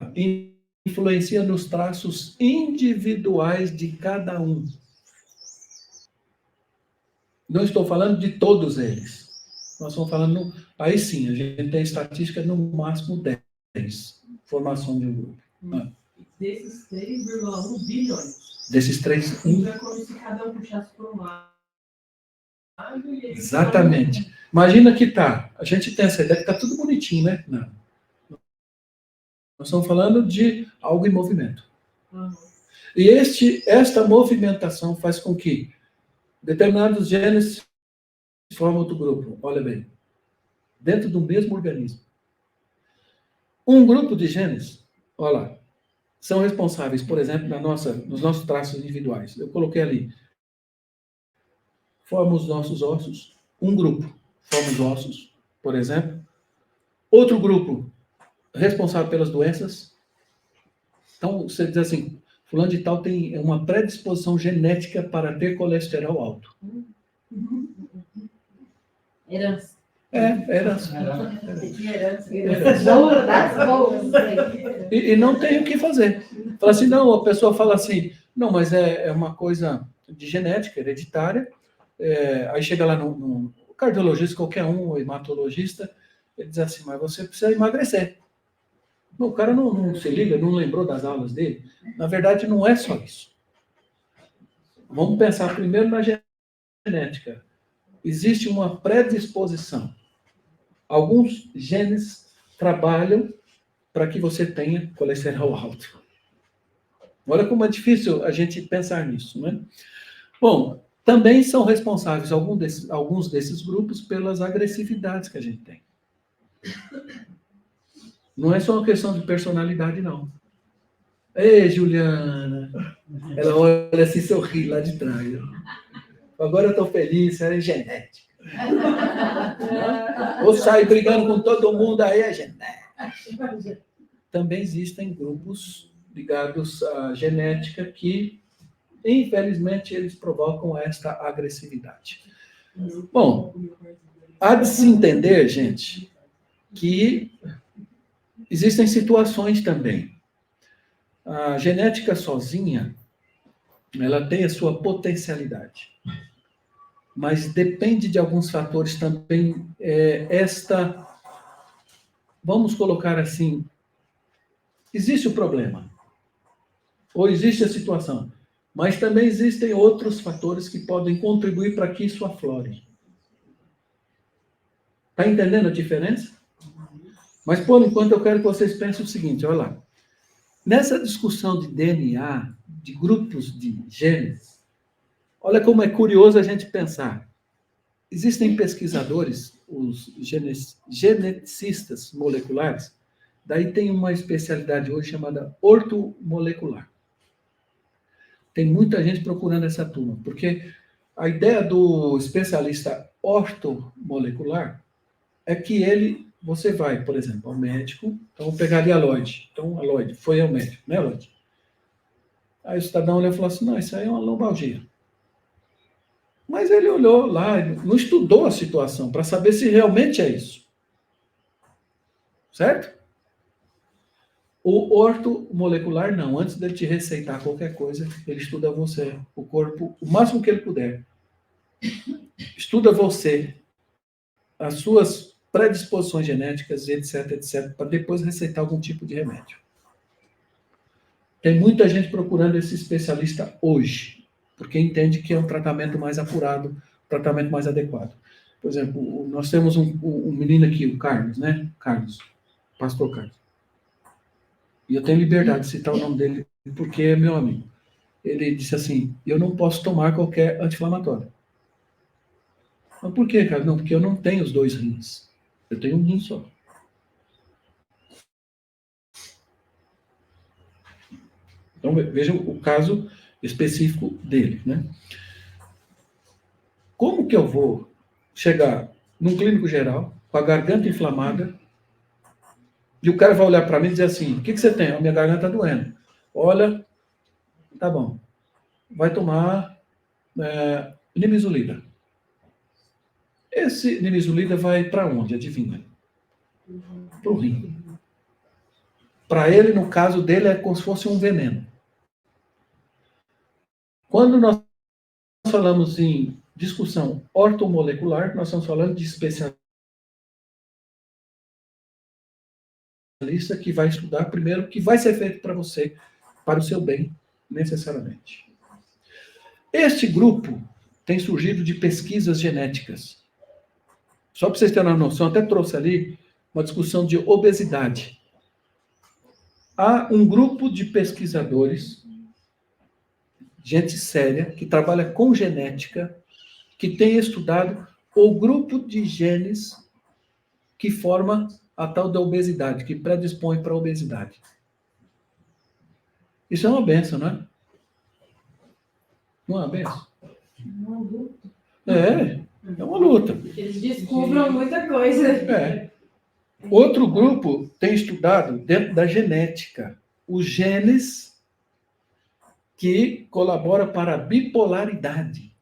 lá. Influencia nos traços individuais de cada um. Não estou falando de todos eles. Nós estamos falando, aí sim, a gente tem estatística no máximo 10. Formação de um grupo. Desses 3,1 bilhões. Desses 3, É como se cada um puxasse por um lado. E eles exatamente. Imagina que a gente tem essa ideia que está tudo bonitinho, né? Não. Nós estamos falando de algo em movimento. E esta movimentação faz com que determinados genes formam outro grupo. Olha bem. Dentro do mesmo organismo. Um grupo de genes, olha lá, são responsáveis, por exemplo, nos nossos traços individuais. Eu coloquei ali. Forma os nossos ossos. Um grupo forma os ossos, por exemplo. Outro grupo responsável pelas doenças. Então, você diz assim, fulano de tal tem uma predisposição genética para ter colesterol alto. Herança. Herança. Herança. E não tem o que fazer. Fala assim, não, a pessoa fala assim, não, mas é uma coisa de genética, hereditária. Aí chega lá no cardiologista, qualquer um, ou hematologista, ele diz assim, mas você precisa emagrecer. O cara não se liga, não lembrou das aulas dele. Na verdade, não é só isso. Vamos pensar primeiro na genética. Existe uma predisposição. Alguns genes trabalham para que você tenha colesterol alto. Olha como é difícil a gente pensar nisso, né? Bom, também são responsáveis alguns desses grupos pelas agressividades que a gente tem. Não é só uma questão de personalidade, não. Ei, Juliana! Ela olha assim, sorri lá de trás. Agora eu estou feliz, é genética. Ou sai brigando com todo mundo, aí é genética. Também existem grupos ligados à genética que, infelizmente, eles provocam esta agressividade. Bom, há de se entender, gente, que existem situações também. A genética sozinha, ela tem a sua potencialidade. Mas depende de alguns fatores também. Vamos colocar assim, existe o problema, ou existe a situação, mas também existem outros fatores que podem contribuir para que isso aflore. Está entendendo a diferença? Mas, por enquanto, eu quero que vocês pensem o seguinte, olha lá. Nessa discussão de DNA, de grupos de genes, olha como é curioso a gente pensar. Existem pesquisadores, os geneticistas moleculares, Daí tem uma especialidade hoje chamada ortomolecular. Tem muita gente procurando essa turma, porque a ideia do especialista ortomolecular é que você vai, por exemplo, ao médico, então vou pegar ali a Lloyd. Então, a Lloyd foi ao médico, né, Lloyd? Aí o cidadão olhou e falou assim, não, isso aí é uma lombalgia. Mas ele olhou lá, não estudou a situação para saber se realmente é isso. Certo? O ortomolecular não. Antes dele te receitar qualquer coisa, ele estuda você, o corpo, o máximo que ele puder. Estuda você, as suas predisposições genéticas, etc, etc, para depois receitar algum tipo de remédio. Tem muita gente procurando esse especialista hoje, porque entende que é um tratamento mais apurado, um tratamento mais adequado. Por exemplo, nós temos um menino aqui, o Carlos, né? Carlos, pastor Carlos. E eu tenho liberdade de citar o nome dele, porque é meu amigo. Ele disse assim, eu não posso tomar qualquer anti-inflamatório. Mas por quê, cara? Não, porque eu não tenho os 2 rins. Eu tenho um rim só. Então, vejam o caso específico dele, né? Como que eu vou chegar num clínico geral, com a garganta inflamada, e o cara vai olhar para mim e dizer assim, o que você tem? A minha garganta está doendo. Olha, tá bom. Vai tomar nimesulida. Esse nimesulida vai para onde? Adivinha? Para o rim. Para ele, no caso dele, é como se fosse um veneno. Quando nós falamos em discussão ortomolecular, nós estamos falando de especialista que vai estudar primeiro o que vai ser feito para você, para o seu bem, necessariamente. Este grupo tem surgido de pesquisas genéticas. Só para vocês terem uma noção, até trouxe ali uma discussão de obesidade. Há um grupo de pesquisadores, gente séria, que trabalha com genética, que tem estudado o grupo de genes que forma a tal da obesidade, que predispõe para a obesidade. Isso é uma benção, não é? Não é uma benção? É uma luta. Eles descubram muita coisa. É. Outro grupo tem estudado, dentro da genética, os genes que colaboram para a bipolaridade.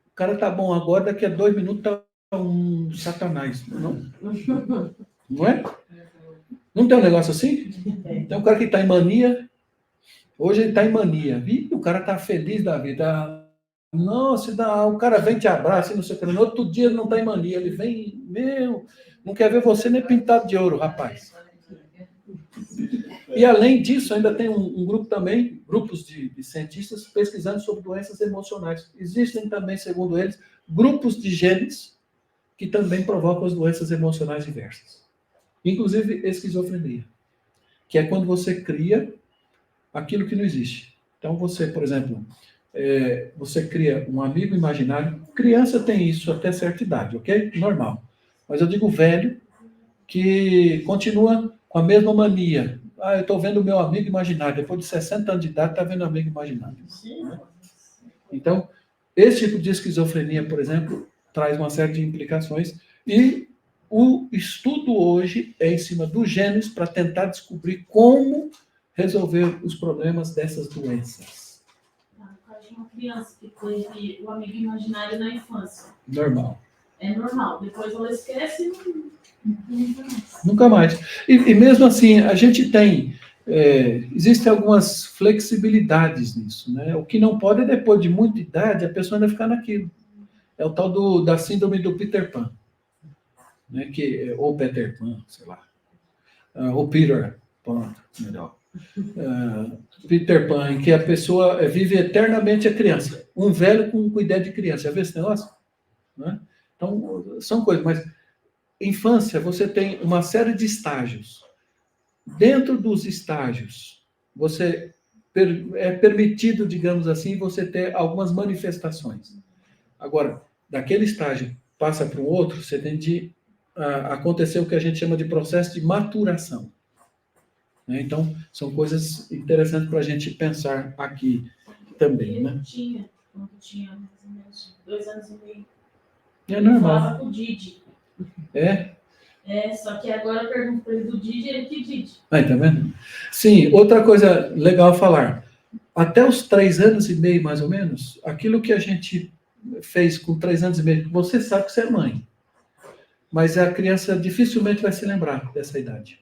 O cara tá bom agora, daqui a 2 minutos tá um satanás. Não? Não é? Não tem um negócio assim? Tem um cara que está em mania, hoje ele está em mania, e o cara está feliz da vida. Nossa, o cara vem te abraça e não sei o que. No outro dia ele não está em mania, ele vem, não quer ver você nem pintado de ouro, rapaz. E além disso, ainda tem um grupo também, grupos de cientistas pesquisando sobre doenças emocionais. Existem também, segundo eles, grupos de genes que também provocam as doenças emocionais diversas. Inclusive esquizofrenia, que é quando você cria aquilo que não existe. Então você, por exemplo, você cria um amigo imaginário. Criança tem isso até certa idade, ok? Normal. Mas eu digo velho, que continua com a mesma mania. Eu estou vendo o meu amigo imaginário. Depois de 60 anos de idade, está vendo o amigo imaginário. Né? Então, esse tipo de esquizofrenia, por exemplo, traz uma série de implicações. E o estudo hoje é em cima dos genes para tentar descobrir como resolver os problemas dessas doenças. Uma criança que teve o amigo imaginário na infância. Normal. É normal. Depois ela esquece e nunca mais. E mesmo assim, a gente tem... existem algumas flexibilidades nisso. Né? O que não pode é, depois de muita idade, a pessoa ainda ficar naquilo. É o tal da síndrome do Peter Pan. Né? Ou Peter Pan, sei lá. Ou Peter Pan, melhor. Peter Pan, em que a pessoa vive eternamente a criança. Um velho com ideia de criança. Já viu esse negócio? Né? Então, são coisas, mas infância, você tem uma série de estágios. Dentro dos estágios, é permitido, digamos assim, você ter algumas manifestações. Agora, daquele estágio passa para o outro, você tem de aconteceu o que a gente chama de processo de maturação. Né? Então, são coisas interessantes para a gente pensar aqui também, Ele né? não tinha, quando tinha mais ou menos 2 anos e meio. É Ele normal. falava com o Didi. É? Só que agora eu pergunto para ele do Didi, ele que Didi. Aí, tá vendo? Sim, outra coisa legal falar. Até os 3 anos e meio, mais ou menos, aquilo que a gente fez com 3 anos e meio, você sabe que você é mãe. Mas a criança dificilmente vai se lembrar dessa idade.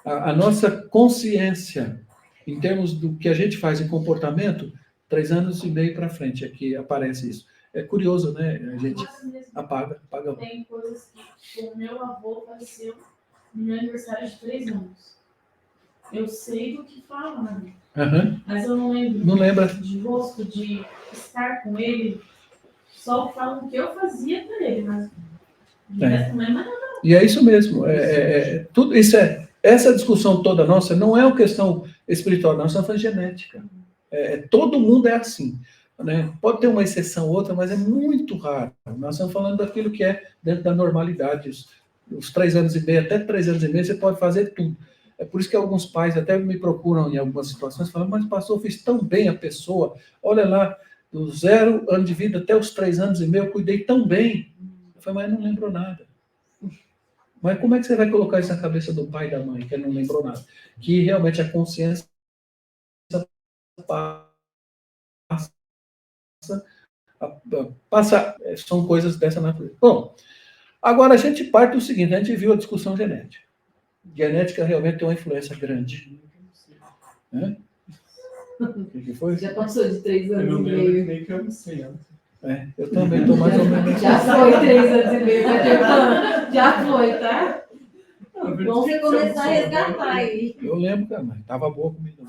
A nossa consciência, em termos do que a gente faz em comportamento, 3 anos e meio para frente é que aparece isso. É curioso, né? A gente apaga. Tem coisas que o meu avô faleceu no meu aniversário de 3 anos. Eu sei do que fala, né? Uhum. Mas eu não lembro Não lembra? de rosto, de estar com ele. Só falam o que eu fazia para ele, mas de resto não é mais nada. E é isso mesmo. Tudo isso essa discussão toda nossa não é uma questão espiritual, não, isso é genética. Todo mundo é assim. Né? Pode ter uma exceção ou outra, mas é muito raro. Nós estamos falando daquilo que é dentro da normalidade. Os 3 anos e meio, até 3 anos e meio, você pode fazer tudo. É por isso que alguns pais até me procuram em algumas situações e falam, mas pastor, eu fiz tão bem a pessoa, olha lá, do 0 ano de vida até os 3 anos e meio, eu cuidei tão bem. Eu falei, mas não lembrou nada. Mas como é que você vai colocar isso na cabeça do pai e da mãe, que não lembrou nada? Que realmente a consciência passa, são coisas dessa natureza. Bom, agora a gente parte do seguinte, a gente viu a discussão genética. Genética realmente tem uma influência grande. Né? O que foi? Já passou de 3 Eu anos não e lembro meio. nem que eu não sei antes. Eu também estou mais ou menos... Já foi 3 anos e meio. Já foi, tá? Vamos começar a resgatar aí. Eu lembro, cara, mas estava boa comigo.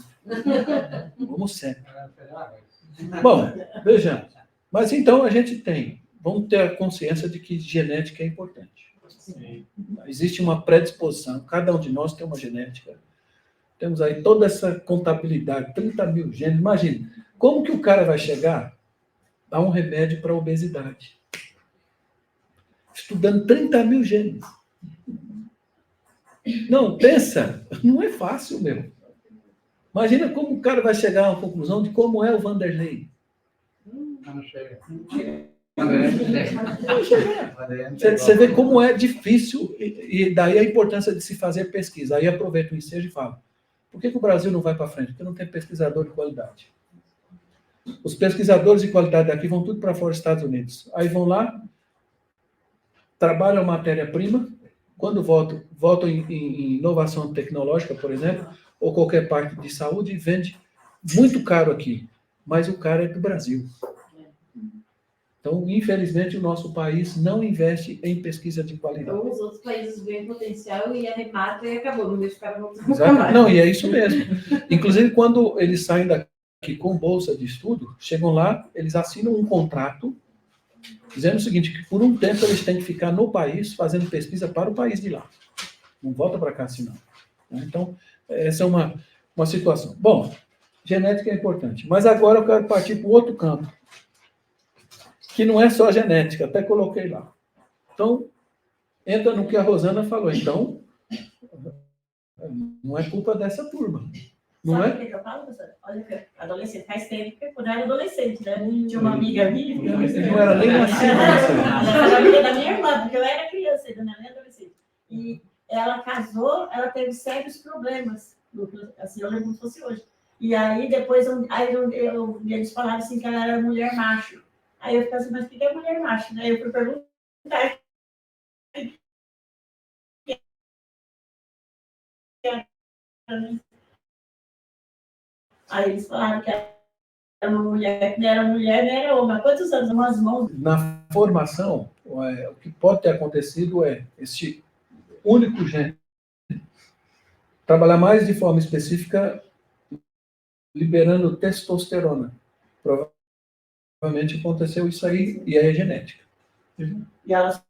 Vamos sempre. Bom, vejamos. Mas então a gente vamos ter a consciência de que genética é importante. Sim. Existe uma predisposição, cada um de nós tem uma genética. Temos aí toda essa contabilidade, 30 mil genes. Imagina, como que o cara vai chegar a um remédio para a obesidade? Estudando 30 mil genes. Não, pensa, não é fácil, meu. Imagina como o cara vai chegar a uma conclusão de como é o Vanderlei. Não chega. Você vê como é difícil, e daí a importância de se fazer pesquisa. Aí aproveita o ensejo e fala, por que o Brasil não vai para frente? Porque não tem pesquisador de qualidade. Os pesquisadores de qualidade daqui vão tudo para fora dos Estados Unidos. Aí vão lá, trabalham a matéria-prima, quando votam em inovação tecnológica, por exemplo, ou qualquer parte de saúde, vende muito caro aqui. Mas o cara é do Brasil. Então, infelizmente, o nosso país não investe em pesquisa de qualidade. Então, os outros países veem potencial e arremata e acabou. Não deixa o cara voltar Exato. mais. Não, e é isso mesmo. Inclusive, quando eles saem daqui com bolsa de estudo, chegam lá, eles assinam um contrato dizendo o seguinte, que por um tempo eles têm que ficar no país fazendo pesquisa para o país de lá. Não volta para cá assim, não. Então, essa é uma situação. Bom, genética é importante. Mas agora eu quero partir para o outro campo, que não é só genética, até coloquei lá. Então, entra no que a Rosana falou. Então, não é culpa dessa turma. Não Sabe é? o que eu falo, professor? Olha, que adolescente faz tempo, porque quando eu era adolescente, né? Tinha uma amiga minha. Não era nem nascido. Ela era amiga da minha irmã, porque eu era criança ainda, não era adolescente. E ela casou, ela teve sérios problemas. Assim, eu lembro como se fosse hoje. E aí, depois, eles falaram assim que ela era mulher macho. Aí eu ficava assim, mas o que é mulher macho? Né? Eu fui perguntar. Aí eles falaram que era uma mulher, que não era mulher, nem era homem. Há quantos anos? Umas mãos. Na formação, o que pode ter acontecido é este único gene trabalhar mais de forma específica, liberando testosterona. Provavelmente aconteceu isso aí, e aí é genética. E ela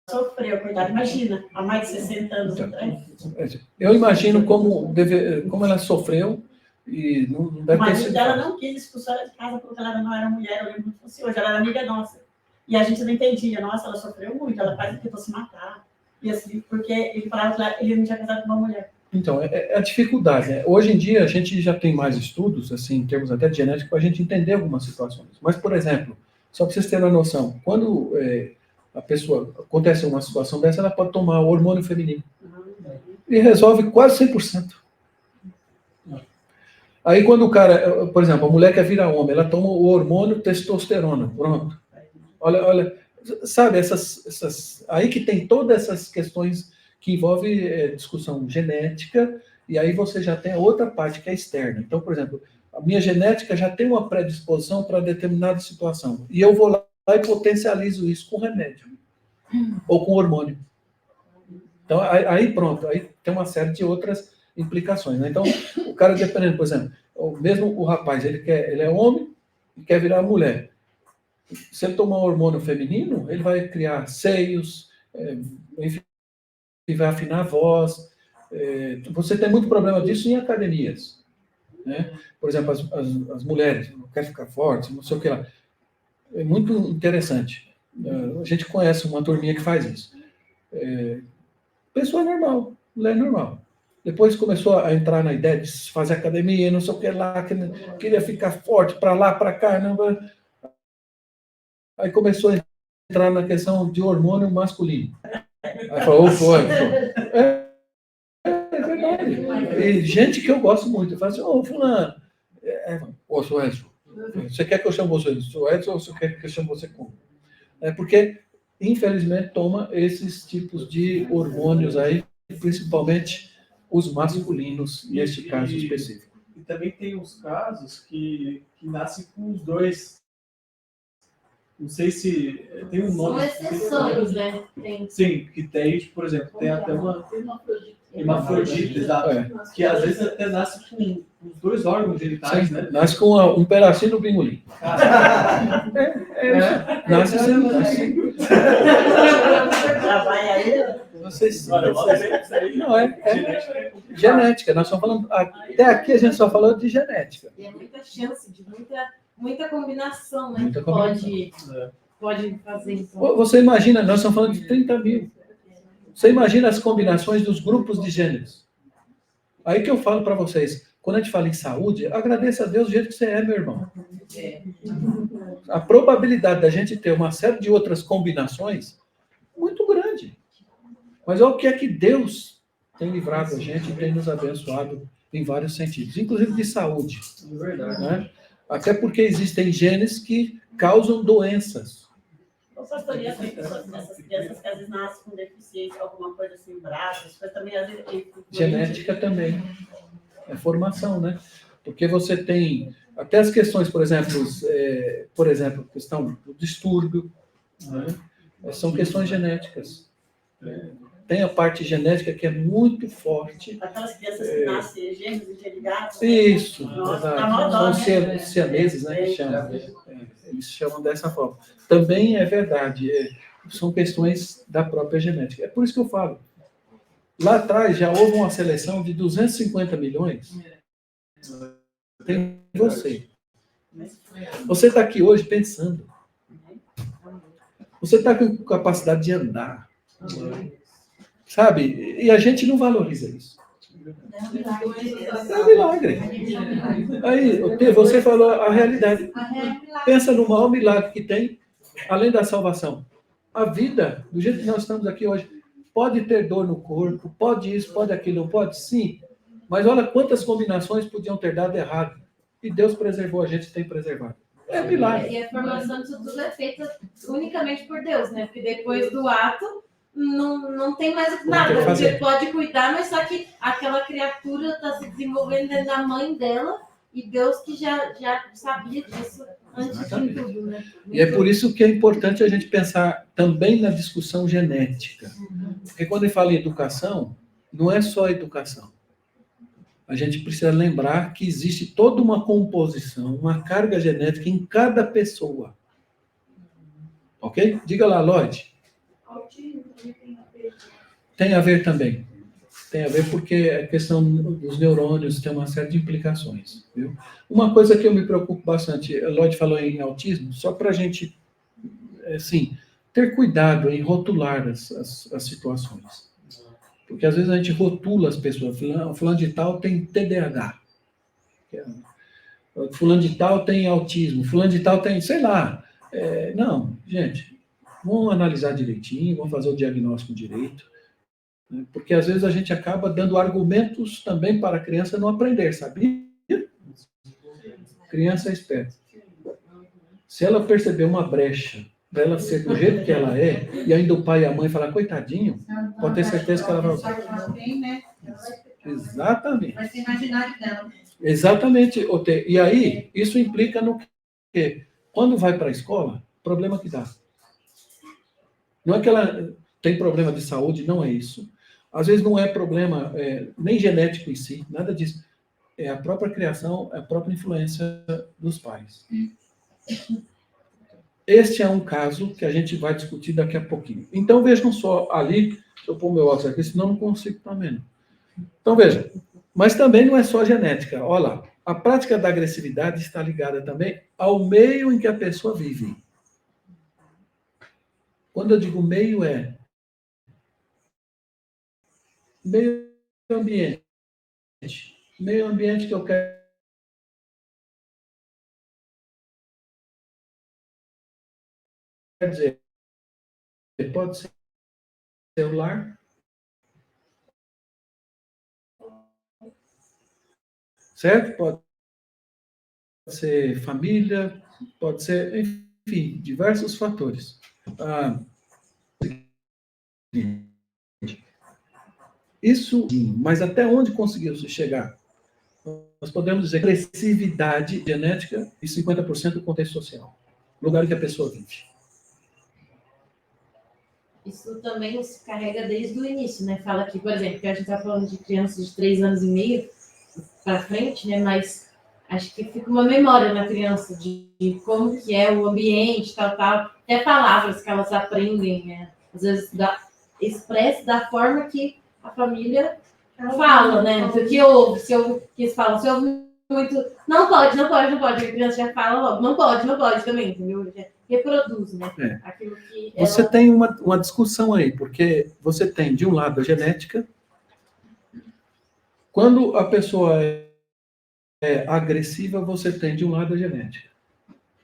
sofreu, coitada. Imagina, há mais de 60 anos atrás. Eu imagino como ela sofreu, e não O deve ter marido sido dela fácil. não quis expulsar ela de casa porque ela não era mulher, eu lembro como se fosse hoje, ela era amiga nossa. E a gente não entendia, nossa, ela sofreu muito, ela quase tentou se matar. E assim, porque ele falava que ele não tinha casado com uma mulher. Então, é a dificuldade, né? Hoje em dia, a gente já tem mais estudos, assim, em termos até de genética, para a gente entender algumas situações. Mas, por exemplo, só para vocês terem uma noção, quando a pessoa acontece uma situação dessa, ela pode tomar o hormônio feminino. E resolve quase 100%. Aí, quando o cara, por exemplo, a mulher quer virar homem, ela toma o hormônio testosterona, pronto. Olha, sabe, aí que tem todas essas questões que envolvem discussão genética, e aí você já tem a outra parte que é externa. Então, por exemplo, a minha genética já tem uma predisposição para determinada situação, e eu vou lá e potencializo isso com remédio, ou com hormônio. Então, aí pronto, aí tem uma série de outras implicações, né? Então, o cara, dependendo, por exemplo, mesmo o rapaz, ele é homem e quer virar mulher. Se ele tomar um hormônio feminino, ele vai criar seios, enfim, vai afinar a voz. Você tem muito problema disso em academias, né? Por exemplo, as mulheres não querem ficar fortes, não sei o que lá. É muito interessante. A gente conhece uma turminha que faz isso. Pessoa normal, mulher normal. Depois começou a entrar na ideia de fazer academia, não sei o que lá, queria ficar forte para lá, para cá. Não. Aí começou a entrar na questão de hormônio masculino. Aí falou, foi. É verdade. E gente que eu gosto muito, eu falo assim, fulano, sou Edson. Você quer que eu chame você de sou Edson ou você quer que eu chame você como? Porque, infelizmente, toma esses tipos de hormônios aí, principalmente os masculinos, neste caso específico. E também tem uns casos que nascem com os dois. Não sei se tem um nome. São exceções, né? Sim, que tem, por exemplo, tem até uma hemafrodite, exato. Que às vezes até nasce com os dois órgãos genitais, né? Nasce com um pedacinho do bingolim. Nasce sendo assim. Vai aí. Vocês não, genética. Nós estamos falando, até aqui a gente só falou de genética. E é muita chance de muita combinação, né? Muita combinação. Pode fazer então. Você imagina, nós estamos falando de 30 mil. Você imagina as combinações dos grupos de gêneros. Aí que eu falo para vocês, quando a gente fala em saúde, agradeça a Deus do jeito que você é, meu irmão. A probabilidade da gente ter uma série de outras combinações muito grande. Mas olha o que é que Deus tem livrado a gente e tem nos abençoado em vários sentidos, inclusive de saúde. É verdade. Né? Até porque existem genes que causam doenças. Qual sua teoria essas crianças que às vezes nascem com deficiência, alguma coisa assim, braços, coisa também às vezes... Genética também. É formação, né? Porque você tem até as questões, por exemplo, questão do distúrbio, né? São questões genéticas. Tem a parte genética que é muito forte. Aquelas crianças que nascem gêmeos interligados. Isso, Nossa, exato. São siameses, né, que chamam. Eles chamam dessa forma. Também é verdade, são questões da própria genética. É por isso que eu falo. Lá atrás já houve uma seleção de 250 milhões. Tem você. Você está aqui hoje pensando. Você está com capacidade de andar. Sabe? E a gente não valoriza isso. É um milagre. Aí, você falou a realidade. Pensa no maior milagre que tem, além da salvação. A vida, do jeito que nós estamos aqui hoje, pode ter dor no corpo, pode isso, pode aquilo, pode sim. Mas olha quantas combinações podiam ter dado errado. E Deus preservou a gente e tem preservado. É milagre. E a formação disso tudo é feita unicamente por Deus, né? Porque depois do ato, não tem mais nada. Você pode cuidar, mas só que aquela criatura está se desenvolvendo dentro da mãe dela e Deus que já sabia disso antes de tudo, né? E é por isso que é importante a gente pensar também na discussão genética. Porque quando ele fala em educação, não é só educação. A gente precisa lembrar que existe toda uma composição, uma carga genética em cada pessoa. Ok? Diga lá, Lloyd. Tem a ver também. Tem a ver porque a questão dos neurônios tem uma série de implicações. Viu? Uma coisa que eu me preocupo bastante, a Lloyd falou em autismo, só para a gente assim, ter cuidado em rotular as situações. Porque às vezes a gente rotula as pessoas, fulano de tal tem TDAH, fulano de tal tem autismo, fulano de tal tem, sei lá. Não, gente, vamos analisar direitinho, vamos fazer o diagnóstico direito, né? Porque às vezes a gente acaba dando argumentos também para a criança não aprender, sabia? Criança é esperta. Se ela perceber uma brecha para ela ser do jeito que ela é, e ainda o pai e a mãe falar, coitadinho, pode ter certeza que ela vai usar. Exatamente. Vai ser imaginário dela. Exatamente. E aí, isso implica no quê? Quando vai para a escola, problema que dá. Não é que ela tem problema de saúde, não é isso. Às vezes não é problema nem genético em si, nada disso. É a própria criação, é a própria influência dos pais. Este é um caso que a gente vai discutir daqui a pouquinho. Então, vejam só ali, deixa eu pôr meu óculos aqui, senão não consigo também. Então, vejam, mas também não é só genética. Olha lá, a prática da agressividade está ligada também ao meio em que a pessoa vive. Quando eu digo meio, é meio ambiente. Meio ambiente que eu quero dizer, pode ser celular, certo? Pode ser família, pode ser, enfim, diversos fatores. Isso, mas até onde conseguiu se chegar? Nós podemos dizer agressividade genética e 50% do contexto social, lugar em que a pessoa vive. Isso também se carrega desde o início, né? Fala aqui, por exemplo, que a gente está falando de crianças de 3 anos e meio para frente, né? Mas acho que fica uma memória na criança de como que é o ambiente, tal. Até palavras que elas aprendem, né? Às vezes expressa da forma que a família fala, né? O que ouve, se eles falam, se ouve muito, não pode, a criança já fala logo, não pode também, entendeu? Já reproduz, né? Aquilo que você tem uma discussão aí, porque você tem, de um lado, a genética. Quando a pessoa é agressiva, você tem, de um lado, a genética.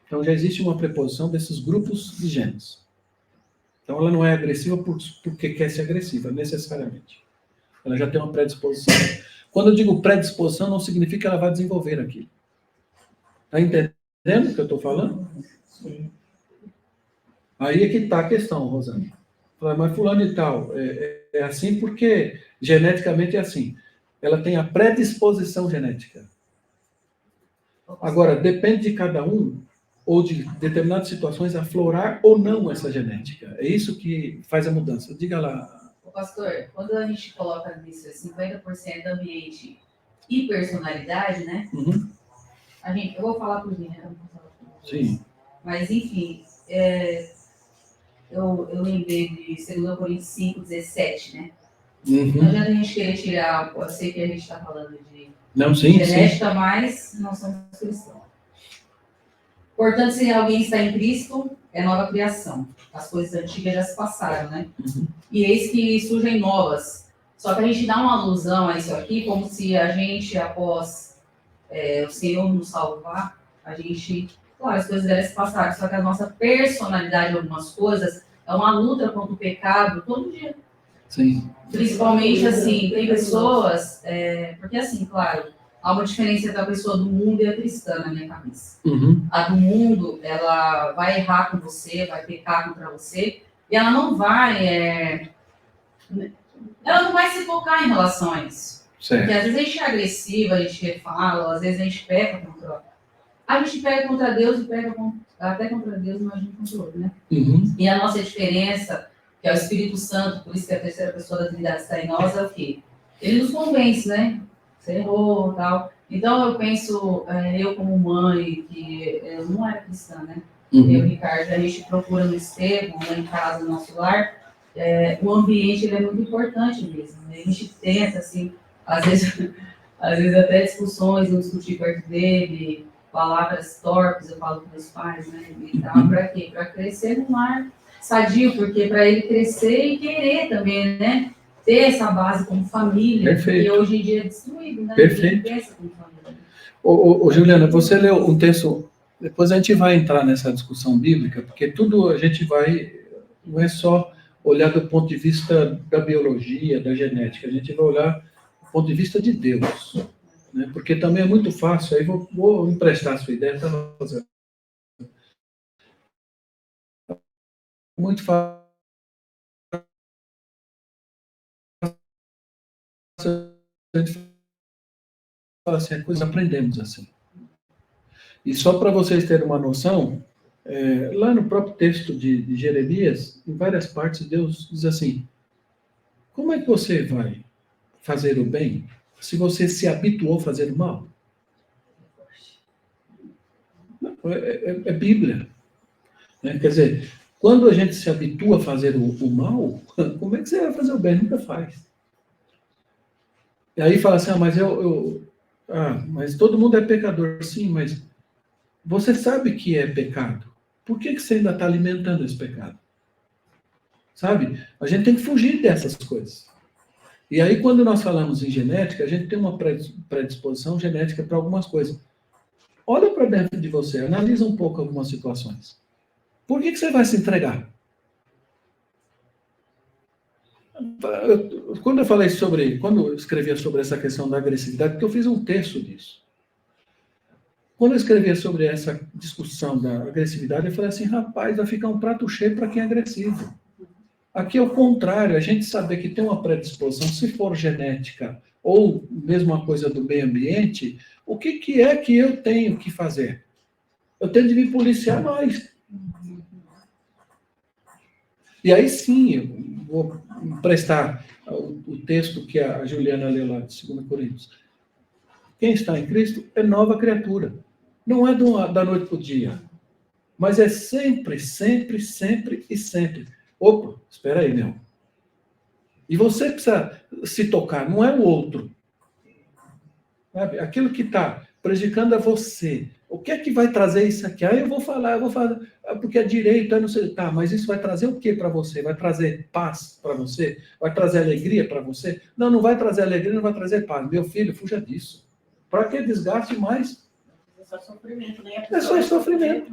Então, já existe uma preposição desses grupos de genes. Então, ela não é agressiva porque quer ser agressiva, necessariamente. Ela já tem uma predisposição. Quando eu digo predisposição, não significa que ela vai desenvolver aquilo. Está entendendo o que eu estou falando? Sim. Aí é que está a questão, Rosana. Mas fulano e tal, é assim porque geneticamente é assim. Ela tem a predisposição genética. Agora, depende de cada um, ou de determinadas situações, aflorar ou não essa genética. É isso que faz a mudança. Diga lá. Pastor, quando a gente coloca nisso 50% ambiente e personalidade, né? Uhum. Eu vou falar por mim, né? Sim. Mas, enfim, eu lembrei de 2 Coríntios 5:17, né? Uhum. Não adianta a gente querer tirar, eu sei que a gente está falando de genética, mas nós somos cristãos. Portanto, se alguém está em Cristo, é nova criação. As coisas antigas já se passaram, né? Uhum. E eis que surgem novas. Só que a gente dá uma alusão a isso aqui, como se a gente, após o Senhor nos salvar, a gente... Claro, as coisas devem se passar, só que a nossa personalidade em algumas coisas é uma luta contra o pecado todo dia. Sim. Principalmente, assim, tem pessoas... porque, assim, claro, há uma diferença entre a pessoa do mundo e a cristã na minha cabeça. Uhum. A do mundo, ela vai errar com você, vai pecar contra você, e ela não vai se focar em relação a isso. Certo. Porque às vezes a gente é agressiva, a gente refala, às vezes a gente peca contra... A gente pega contra Deus e pega até contra Deus, imagina contra o outro, né? Uhum. E a nossa diferença, que é o Espírito Santo, por isso que a terceira pessoa da Trindade está em nós, é o quê? Ele nos convence, né? Você errou e tal. Então, eu penso, eu como mãe, que eu não era cristã, né? Uhum. Eu e o Ricardo, a gente procura no Estevão, lá em casa, no nosso lar, o ambiente ele é muito importante mesmo. Né? A gente tenta, assim, às vezes até discussões, não discutir perto dele, palavras torpes, eu falo com meus pais, né? E tal, para quê? Para crescer num lar sadio, porque para ele crescer e querer também, né? Ter essa base como família, Perfeito. que hoje em dia é destruído, né? Perfeito. Ninguém pensa como família. Ô, Juliana, você leu um texto, depois a gente vai entrar nessa discussão bíblica, porque tudo a gente vai, não é só olhar do ponto de vista da biologia, da genética, a gente vai olhar do ponto de vista de Deus, né? Porque também é muito fácil, aí vou emprestar a sua ideia, tá? Muito fácil a gente falar assim, a coisa aprendemos assim. E só para vocês terem uma noção, lá no próprio texto de Jeremias, em várias partes, Deus diz assim, como é que você vai fazer o bem se você se habituou a fazer o mal? É Bíblia. Né? Quer dizer, quando a gente se habitua a fazer o mal, como é que você vai fazer o bem? Nunca faz. E aí fala assim, mas todo mundo é pecador. Sim, mas você sabe que é pecado. Por que você ainda está alimentando esse pecado? Sabe? A gente tem que fugir dessas coisas. E aí, quando nós falamos em genética, a gente tem uma predisposição genética para algumas coisas. Olha para dentro de você, analisa um pouco algumas situações. Por que você vai se entregar? Quando eu escrevia sobre essa questão da agressividade, porque eu fiz um texto disso. Quando eu escrevia sobre essa discussão da agressividade, eu falei assim, rapaz, vai ficar um prato cheio para quem é agressivo. Aqui é o contrário, a gente saber que tem uma predisposição, se for genética ou mesmo uma coisa do meio ambiente, o que é que eu tenho que fazer? Eu tenho de me policiar mais. E aí sim, eu vou emprestar o texto que a Juliana leu lá de 2 Coríntios. Quem está em Cristo é nova criatura. Não é da noite para o dia, mas é sempre, sempre, sempre e sempre. Opa, espera aí, meu. E você precisa se tocar, não é o outro. Sabe? Aquilo que está prejudicando é você. O que é que vai trazer isso aqui? Aí eu vou falar, porque é direito, eu não sei. Tá, mas isso vai trazer o que para você? Vai trazer paz para você? Vai trazer alegria para você? Não, não vai trazer alegria, não vai trazer paz. Meu filho, fuja disso. Para que desgaste mais? É só sofrimento, né? É só sofrimento.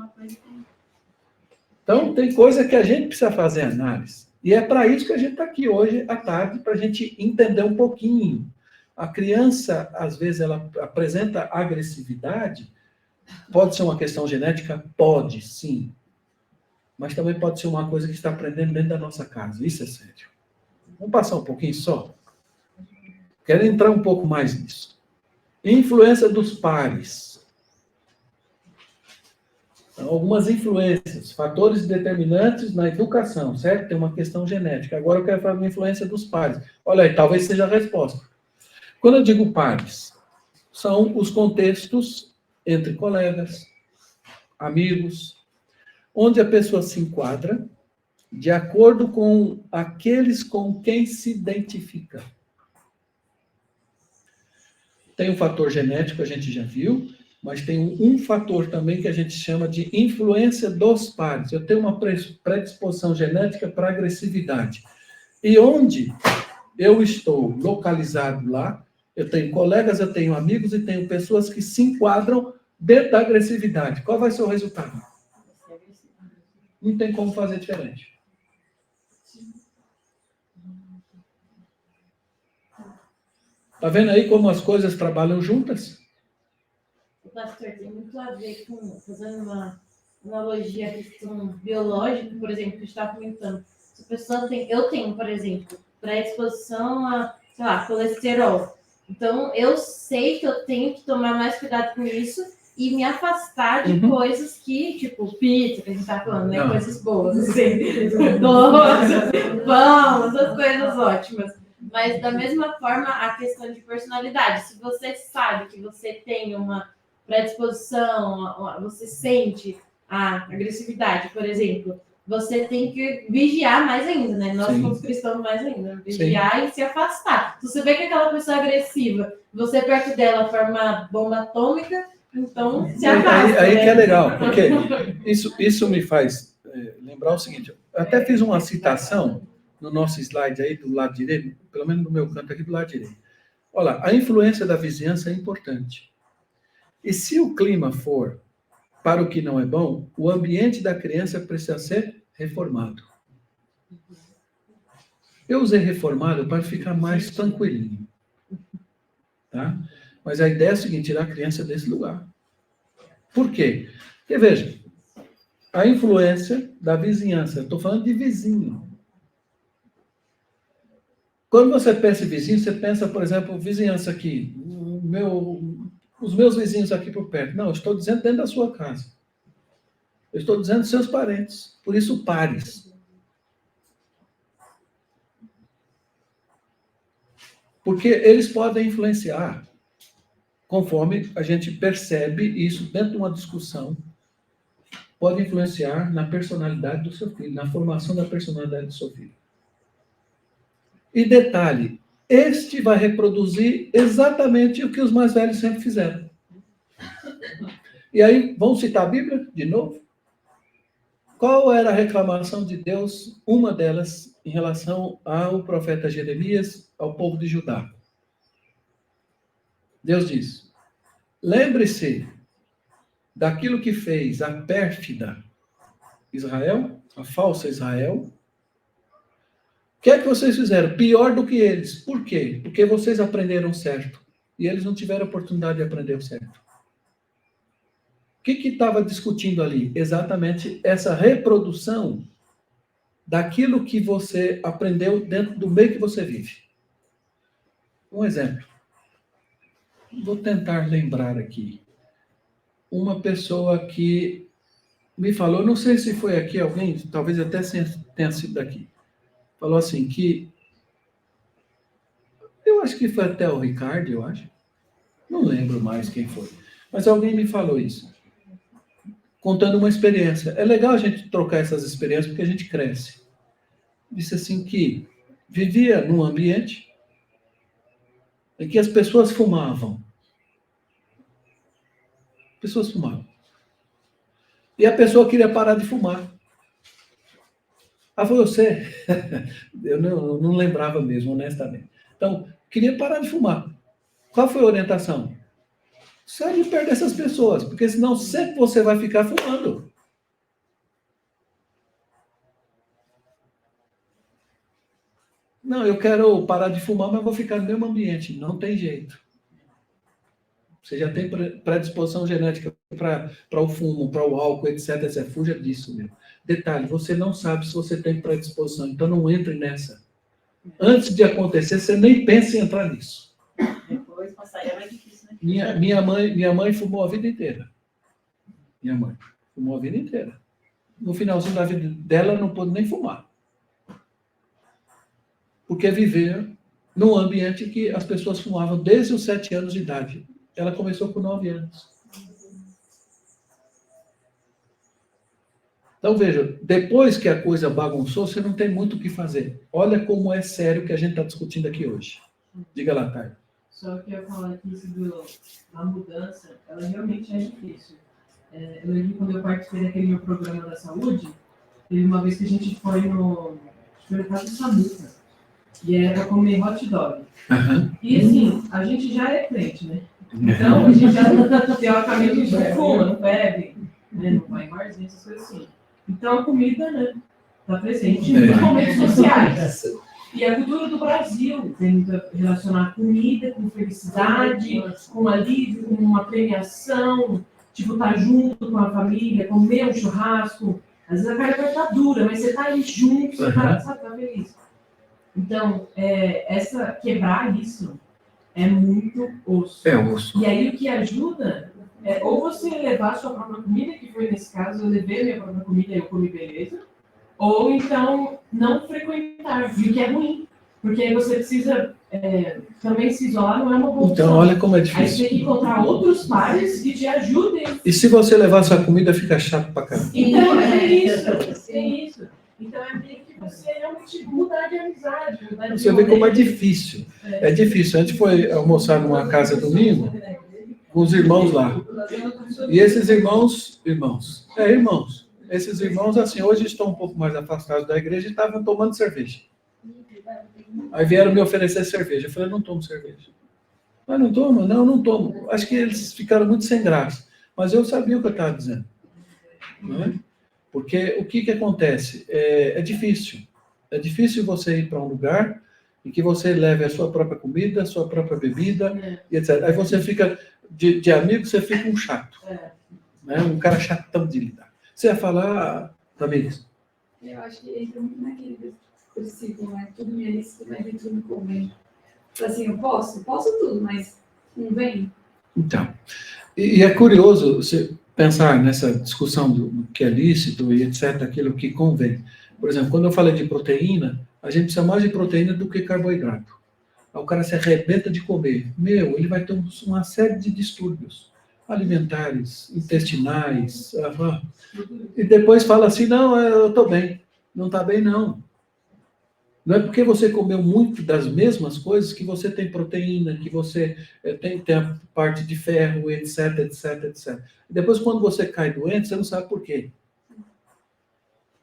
Então, tem coisa que a gente precisa fazer análise. E é para isso que a gente está aqui hoje à tarde, para a gente entender um pouquinho. A criança, às vezes, ela apresenta agressividade. Pode ser uma questão genética? Pode, sim. Mas também pode ser uma coisa que está aprendendo dentro da nossa casa. Isso é sério. Vamos passar um pouquinho só? Quero entrar um pouco mais nisso. Influência dos pares. Então, algumas influências, fatores determinantes na educação, certo? Tem uma questão genética. Agora eu quero falar da influência dos pares. Olha aí, talvez seja a resposta. Quando eu digo pares, são os contextos entre colegas, amigos, onde a pessoa se enquadra de acordo com aqueles com quem se identifica. Tem um fator genético, a gente já viu, mas tem um fator também que a gente chama de influência dos pares. Eu tenho uma predisposição genética para agressividade. E onde eu estou localizado lá, eu tenho colegas, eu tenho amigos e tenho pessoas que se enquadram dentro da agressividade. Qual vai ser o resultado? Não tem como fazer diferente. Está vendo aí como as coisas trabalham juntas? Pastor, tem muito a ver com, fazendo uma analogia à questão biológica, por exemplo, que a gente está comentando. Se a pessoa eu tenho, por exemplo, predisposição a, sei lá, colesterol. Então, eu sei que eu tenho que tomar mais cuidado com isso e me afastar de coisas que, tipo, pizza, que a gente tá falando, né? Coisas boas, assim. Doce, pão, essas coisas ótimas. Mas, da mesma forma, a questão de personalidade. Se você sabe que você tem uma predisposição, você sente a agressividade, por exemplo, você tem que vigiar mais ainda, né? Nós, como cristãos, mais ainda. Vigiar e se afastar. Se você vê que aquela pessoa é agressiva, você perto dela forma bomba atômica, Então, se Aí, arrasta, aí né? que é legal, porque isso me faz lembrar o seguinte, eu até fiz uma citação no nosso slide aí do lado direito, pelo menos no meu canto aqui do lado direito. Olha, a influência da vizinhança é importante. E se o clima for para o que não é bom, o ambiente da criança precisa ser reformado. Eu usei reformado para ficar mais tranquilinho. Tá? Mas a ideia é a seguinte, tirar a criança desse lugar. Por quê? Porque, veja, a influência da vizinhança, estou falando de vizinho. Quando você pensa em vizinho, você pensa, por exemplo, vizinhança aqui, os meus vizinhos aqui por perto. Não, eu estou dizendo dentro da sua casa. Eu estou dizendo seus parentes. Por isso, pares. Porque eles podem influenciar, conforme a gente percebe isso dentro de uma discussão, pode influenciar na personalidade do seu filho, na formação da personalidade do seu filho. E detalhe, este vai reproduzir exatamente o que os mais velhos sempre fizeram. E aí, vamos citar a Bíblia de novo? Qual era a reclamação de Deus, uma delas, em relação ao profeta Jeremias, ao povo de Judá? Deus diz, lembre-se daquilo que fez a pérfida Israel, a falsa Israel. O que é que vocês fizeram? Pior do que eles. Por quê? Porque vocês aprenderam certo. E eles não tiveram oportunidade de aprender o certo. O que estava discutindo ali? Exatamente essa reprodução daquilo que você aprendeu dentro do meio que você vive. Um exemplo. Vou tentar lembrar aqui. Uma pessoa que me falou, não sei se foi aqui alguém, talvez até tenha sido daqui, falou assim que, eu acho que foi até o Ricardo, eu acho, não lembro mais quem foi, mas alguém me falou isso, contando uma experiência. É legal a gente trocar essas experiências porque a gente cresce. Disse assim que vivia num ambiente em que as pessoas fumavam. Pessoas fumavam. E a pessoa queria parar de fumar. Ah, foi você? Eu não lembrava mesmo, honestamente. Então, queria parar de fumar. Qual foi a orientação? Sai de perto dessas pessoas, porque senão sempre você vai ficar fumando. Não, eu quero parar de fumar, mas vou ficar no mesmo ambiente. Não tem jeito. Você já tem predisposição genética para o fumo, para o álcool, etc. Você fuja disso, meu. Detalhe, você não sabe se você tem predisposição, então não entre nessa. Antes de acontecer, você nem pensa em entrar nisso. Depois, para sair é mais difícil, né? Minha mãe fumou a vida inteira. Minha mãe fumou a vida inteira. No finalzinho da vida dela, não pôde nem fumar. Porque vivia num ambiente que as pessoas fumavam desde os 7 anos de idade. Ela começou com 9 anos. Então, veja, depois que a coisa bagunçou, você não tem muito o que fazer. Olha como é sério o que a gente está discutindo aqui hoje. Diga lá, Thay. Só que eu ia falar que isso da mudança, ela realmente é difícil. Eu lembro quando eu participei daquele meu programa da saúde, teve uma vez que a gente foi no mercado de Samuca, e era para comer hot dog. Uhum. E assim, a gente já é crente, né? Então, a gente já, teoricamente, a gente não fuma, não bebe, né? Não vai em barzinho, essas coisas assim. Então, a comida, né, está presente nos momentos sociais. E a cultura do Brasil tem relacionar comida com felicidade, com alívio, com uma premiação, tipo, estar junto com a família, comer um churrasco. Às vezes a carne vai estar dura, mas você está ali junto, você está, sabe, tá feliz. Então, quebrar isso é muito osso. É osso. E aí o que ajuda é ou você levar a sua própria comida, que foi nesse caso, eu levei a minha própria comida e eu comi beleza, ou então não frequentar, o que é ruim, porque aí você precisa também se isolar, não é uma boa Então, opção. olha como é Aí você difícil. tem que encontrar outros pares que te ajudem. E se você levar sua comida, fica chato pra caramba. Então, é isso. Então, é meio que você realmente mudar de amizade. Mudar de Você vê como é rolê. difícil. É difícil. A gente foi almoçar numa casa domingo, com os irmãos lá. E esses irmãos, esses irmãos, assim, hoje estão um pouco mais afastados da igreja e estavam tomando cerveja. Aí vieram me oferecer cerveja. Eu falei, não tomo cerveja. Mas não toma? Não, não tomo. Acho que eles ficaram muito sem graça. Mas eu sabia o que eu estava dizendo. Não é? Porque o que acontece? É difícil. É difícil você ir para um lugar e que você leve a sua própria comida, a sua própria bebida, e etc. Aí você fica, de amigo, você fica um chato. Né? Um cara chatão de lidar. Você ia falar, Tamires? Eu acho que entra muito naquele princípio, não é tudo me é lícito, mas nem tudo me convém. Assim, eu posso tudo, mas não vem. Então, e é curioso você pensar nessa discussão do que é lícito e etc., aquilo que convém. Por exemplo, quando eu falei de proteína, a gente precisa mais de proteína do que carboidrato. Aí o cara se arrebenta de comer. Ele vai ter uma série de distúrbios alimentares, intestinais, e depois fala assim, não, eu estou bem. Não está bem, não. Não é porque você comeu muito das mesmas coisas que você tem proteína, que você tem a parte de ferro, etc, etc, etc. E depois, quando você cai doente, você não sabe por quê.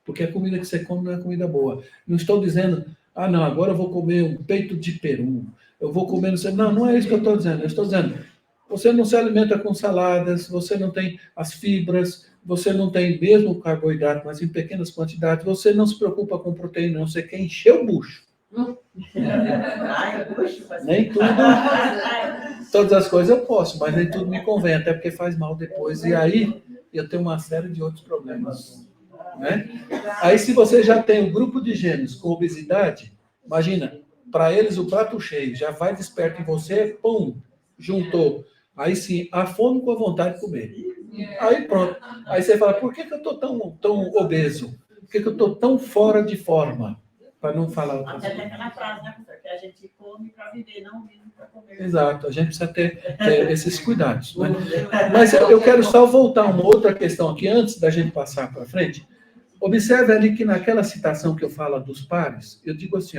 Porque a comida que você come não é comida boa. Não estou dizendo, não, agora eu vou comer um peito de peru, eu vou comer... Não é isso que eu estou dizendo. Eu estou dizendo, você não se alimenta com saladas, você não tem as fibras, você não tem mesmo o carboidrato, mas em pequenas quantidades, você não se preocupa com proteína, não, você quer encher o bucho. Nem tudo, todas as coisas eu posso, mas nem tudo me convém, até porque faz mal depois, e aí eu tenho uma série de outros problemas. Né? Aí se você já tem um grupo de gêmeos com obesidade, imagina, para eles o prato cheio já vai desperto em você, pum, juntou. Aí sim, a fome com a vontade de comer. Aí pronto. Aí você fala, por que eu estou tão obeso? Por que eu estou tão fora de forma? Para não falar outra coisa. Até aquela frase, né, professor? Que a gente come para viver, não vive para comer. Exato, a gente precisa ter esses cuidados. Né? Mas eu quero só voltar a uma outra questão aqui, antes da gente passar para frente. Observe ali que naquela citação que eu falo dos pares, eu digo assim,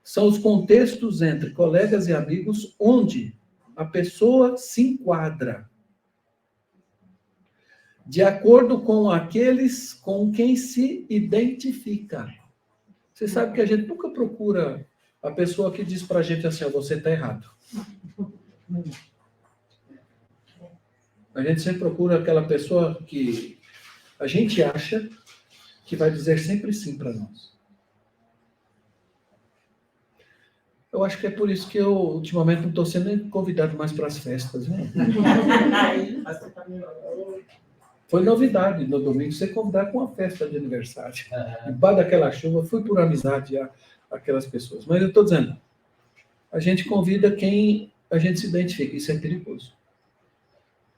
são os contextos entre colegas e amigos onde a pessoa se enquadra de acordo com aqueles com quem se identifica. Você sabe que a gente nunca procura a pessoa que diz para a gente assim, você está errado. A gente sempre procura aquela pessoa que a gente acha que vai dizer sempre sim para nós. Eu acho que é por isso que eu, ultimamente, não estou sendo convidado mais para as festas. Né? Foi novidade no domingo ser convidado com uma festa de aniversário. Debaixo daquela chuva, fui por amizade àquelas pessoas. Mas eu estou dizendo, a gente convida quem a gente se identifica. Isso é perigoso.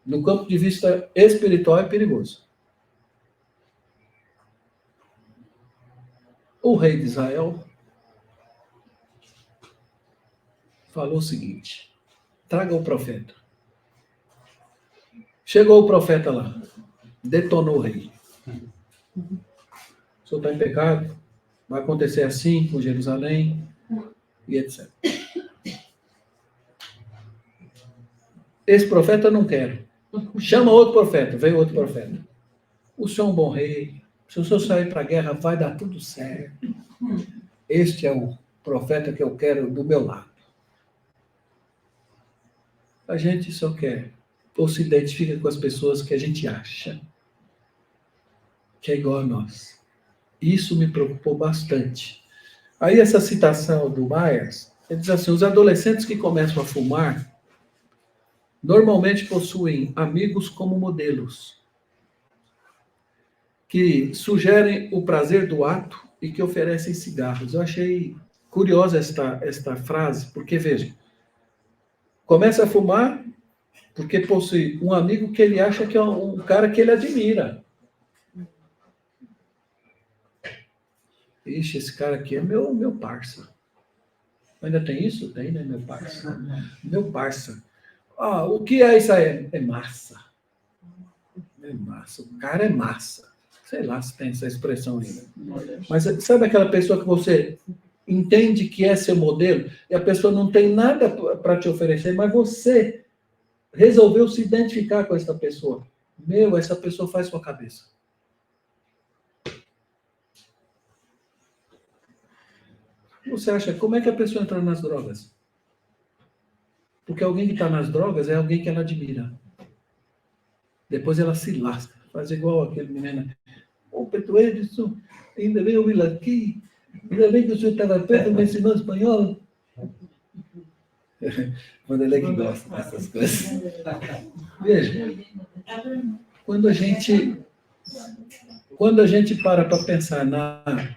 No campo de vista espiritual, é perigoso. O rei de Israel falou o seguinte, traga o profeta. Chegou o profeta lá, detonou o rei. O senhor está em pecado, vai acontecer assim com Jerusalém, e etc. Esse profeta eu não quero. Chama outro profeta, veio outro profeta. O senhor é um bom rei, se o senhor sair para a guerra, vai dar tudo certo. Este é o profeta que eu quero do meu lado. A gente só quer, ou se identifica com as pessoas que a gente acha que é igual a nós. Isso me preocupou bastante. Aí essa citação do Myers, ele diz assim, os adolescentes que começam a fumar normalmente possuem amigos como modelos, que sugerem o prazer do ato e que oferecem cigarros. Eu achei curiosa esta frase, porque, veja, começa a fumar porque possui um amigo que ele acha que é um cara que ele admira. Ixi, esse cara aqui é meu parça. Ainda tem isso? Tem, né, meu parça? Meu parça. O que é isso aí? É massa. É massa. O cara é massa. Sei lá se tem essa expressão ainda. Mas sabe aquela pessoa que você entende que é seu modelo e a pessoa não tem nada para te oferecer, mas você resolveu se identificar com essa pessoa. Essa pessoa faz sua cabeça. Você acha, como é que a pessoa entra nas drogas? Porque alguém que está nas drogas é alguém que ela admira. Depois ela se lasca, faz igual aquele menino. Ô, Pedro Edson, ainda bem eu vim aqui, ainda bem que o senhor estava perto, me ensinou espanhol. Vanderlei que gosta dessas coisas. Veja, quando a gente para pensar na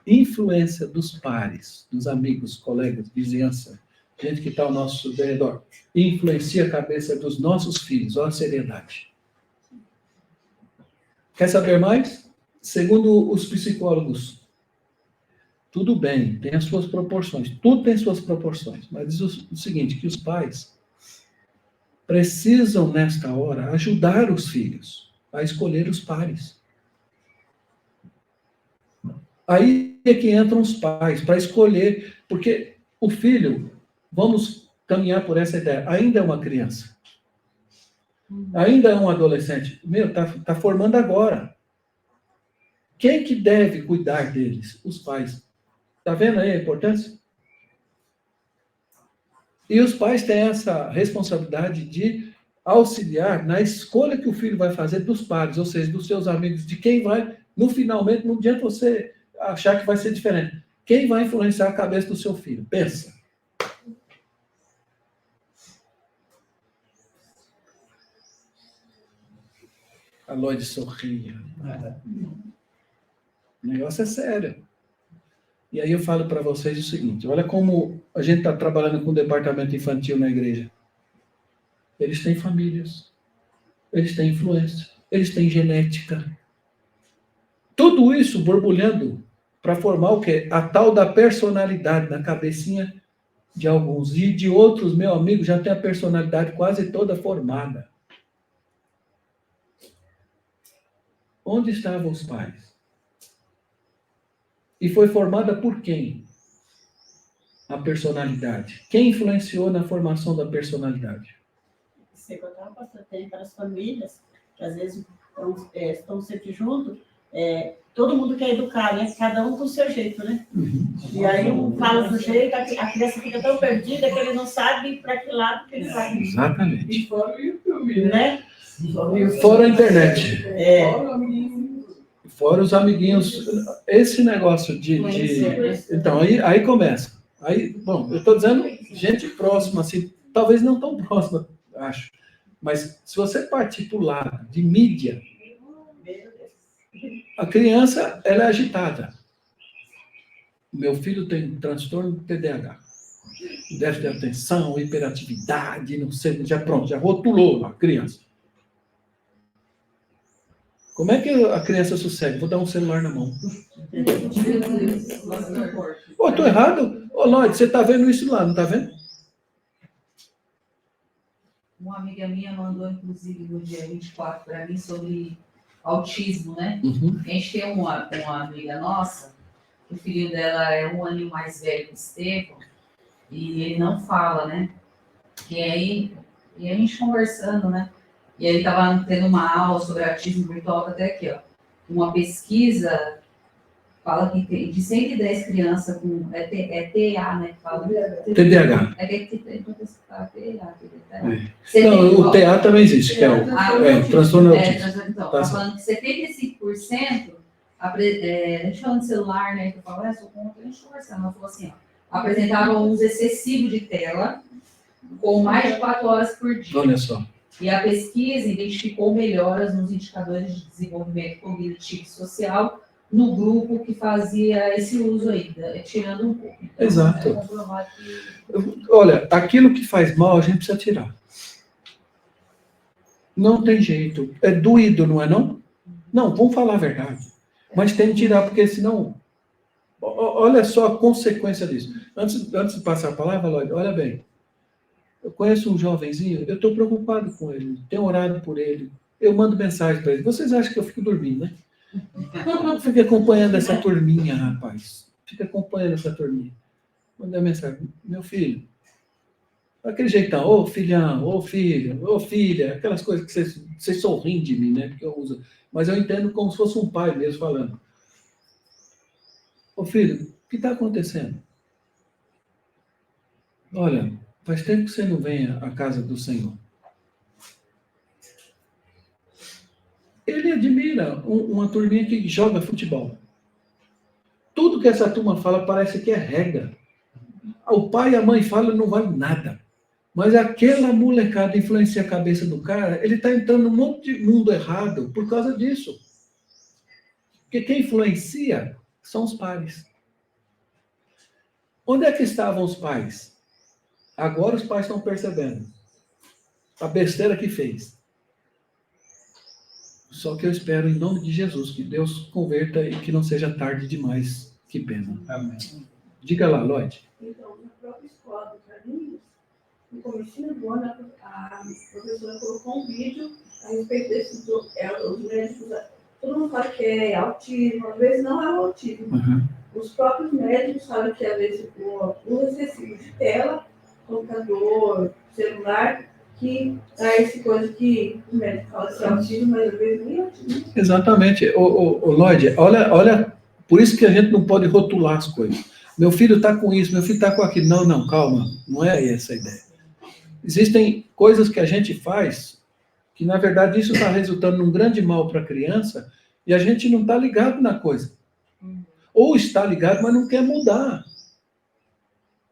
influência dos pares, dos amigos, colegas, vizinhança, gente que está ao nosso redor, influencia a cabeça dos nossos filhos. Olha a seriedade. Quer saber mais? Segundo os psicólogos, tudo bem, tem as suas proporções, tudo tem suas proporções, mas diz o seguinte, que os pais precisam, nesta hora, ajudar os filhos a escolher os pares. Aí é que entram os pais, para escolher, porque o filho, vamos caminhar por essa ideia, ainda é uma criança, ainda é um adolescente, está formando agora. Quem que deve cuidar deles? Os pais. Está vendo aí a importância? E os pais têm essa responsabilidade de auxiliar na escolha que o filho vai fazer dos pares, ou seja, dos seus amigos, de quem vai, finalmente, não adianta você achar que vai ser diferente. Quem vai influenciar a cabeça do seu filho? Pensa. A Lloyd sorria. O negócio é sério. E aí eu falo para vocês o seguinte, olha como a gente está trabalhando com o departamento infantil na igreja. Eles têm famílias, eles têm influência, eles têm genética. Tudo isso borbulhando para formar o quê? A tal da personalidade na cabecinha de alguns. E de outros, meu amigo, já tem a personalidade quase toda formada. Onde estavam os pais? E foi formada por quem? A personalidade. Quem influenciou na formação da personalidade? Você contava bastante tempo para as famílias, que às vezes estão sempre juntos, todo mundo quer educar, né? Cada um com o seu jeito, né? Uhum. E aí um fala do jeito, a criança fica tão perdida que ele não sabe para que lado que ele vai. Exatamente. E fora o YouTube, né? Fora a internet. Fora o amiguinho. Fora os amiguinhos. Esse negócio de... Então, aí começa. Aí, bom, eu estou dizendo gente próxima, assim, talvez não tão próxima, acho. Mas se você partir para o lado de mídia, a criança, ela é agitada. Meu filho tem transtorno de TDAH. Déficit de atenção, hiperatividade, não sei, já rotulou a criança. Como é que a criança sossega? Vou dar um celular na mão. Ô, estou errado? Ô, Lloyd, você está vendo isso lá, não está vendo? Uma amiga minha mandou, inclusive, no dia 24 para mim sobre autismo, né? Uhum. A gente tem uma amiga nossa, o filho dela é um ano mais velho que o Estevão, e ele não fala, né? E a gente conversando, né? E ele estava tendo uma aula sobre autismo virtual, até aqui, ó. Uma pesquisa fala que de 110 crianças com... É TA, né? Que fala. TDAH. Não, o TA também existe, que é o transtorno autista. Então, tá falando que 75%, a gente falando de celular, né? Que eu falo, sou contra, a gente conversando. Ela falou assim, ó, apresentavam um uso excessivo de tela com mais de 4 horas por dia. Olha só. E a pesquisa identificou melhoras nos indicadores de desenvolvimento cognitivo e social no grupo que fazia esse uso aí, tirando um pouco. Então, exato. Olha, aquilo que faz mal, a gente precisa tirar. Não tem jeito. É doído, não é não? Não, vamos falar a verdade. Mas tem que tirar, porque senão... Olha só a consequência disso. Antes de passar a palavra, Lloyd, olha bem. Eu conheço um jovenzinho, eu estou preocupado com ele, tenho orado por ele, eu mando mensagem para ele. Vocês acham que eu fico dormindo, né? Eu fico acompanhando essa turminha, rapaz. Fica acompanhando essa turminha. Mandei mensagem, meu filho, Aquele jeitão, ô filhão, ô filho, ô filha, aquelas coisas que vocês sorriem de mim, né? Porque eu uso. Mas eu entendo como se fosse um pai mesmo falando. Ô filho, o que está acontecendo? Olha, faz tempo que você não vem à casa do Senhor. Ele admira uma turminha que joga futebol. Tudo que essa turma fala parece que é regra. O pai e a mãe falam não vale nada. Mas aquela molecada influencia a cabeça do cara, ele está entrando num monte de mundo errado por causa disso. Porque quem influencia são os pais. Onde é que estavam os pais? Agora os pais estão percebendo a besteira que fez. Só que eu espero, em nome de Jesus, que Deus converta e que não seja tarde demais. Que pena. Amém. Diga lá, Lloyd. Então, na própria escola do Carlinhos, no comecinho do ano, a professora colocou um vídeo a respeito desse os médicos. Todo mundo fala que é autismo, às vezes não é o autismo. Uhum. Os próprios médicos falam que, às vezes, o uso excessivo de tela, computador, celular, que dá essa coisa que os médicos falam que é autismo, mas às vezes nem é autismo. Exatamente. Ô, Lloyd, olha, por isso que a gente não pode rotular as coisas. Meu filho está com isso, meu filho está com aquilo. Não, calma, não é essa a ideia. Existem coisas que a gente faz que, na verdade, isso está resultando num grande mal para a criança e a gente não está ligado na coisa. Ou está ligado, mas não quer mudar.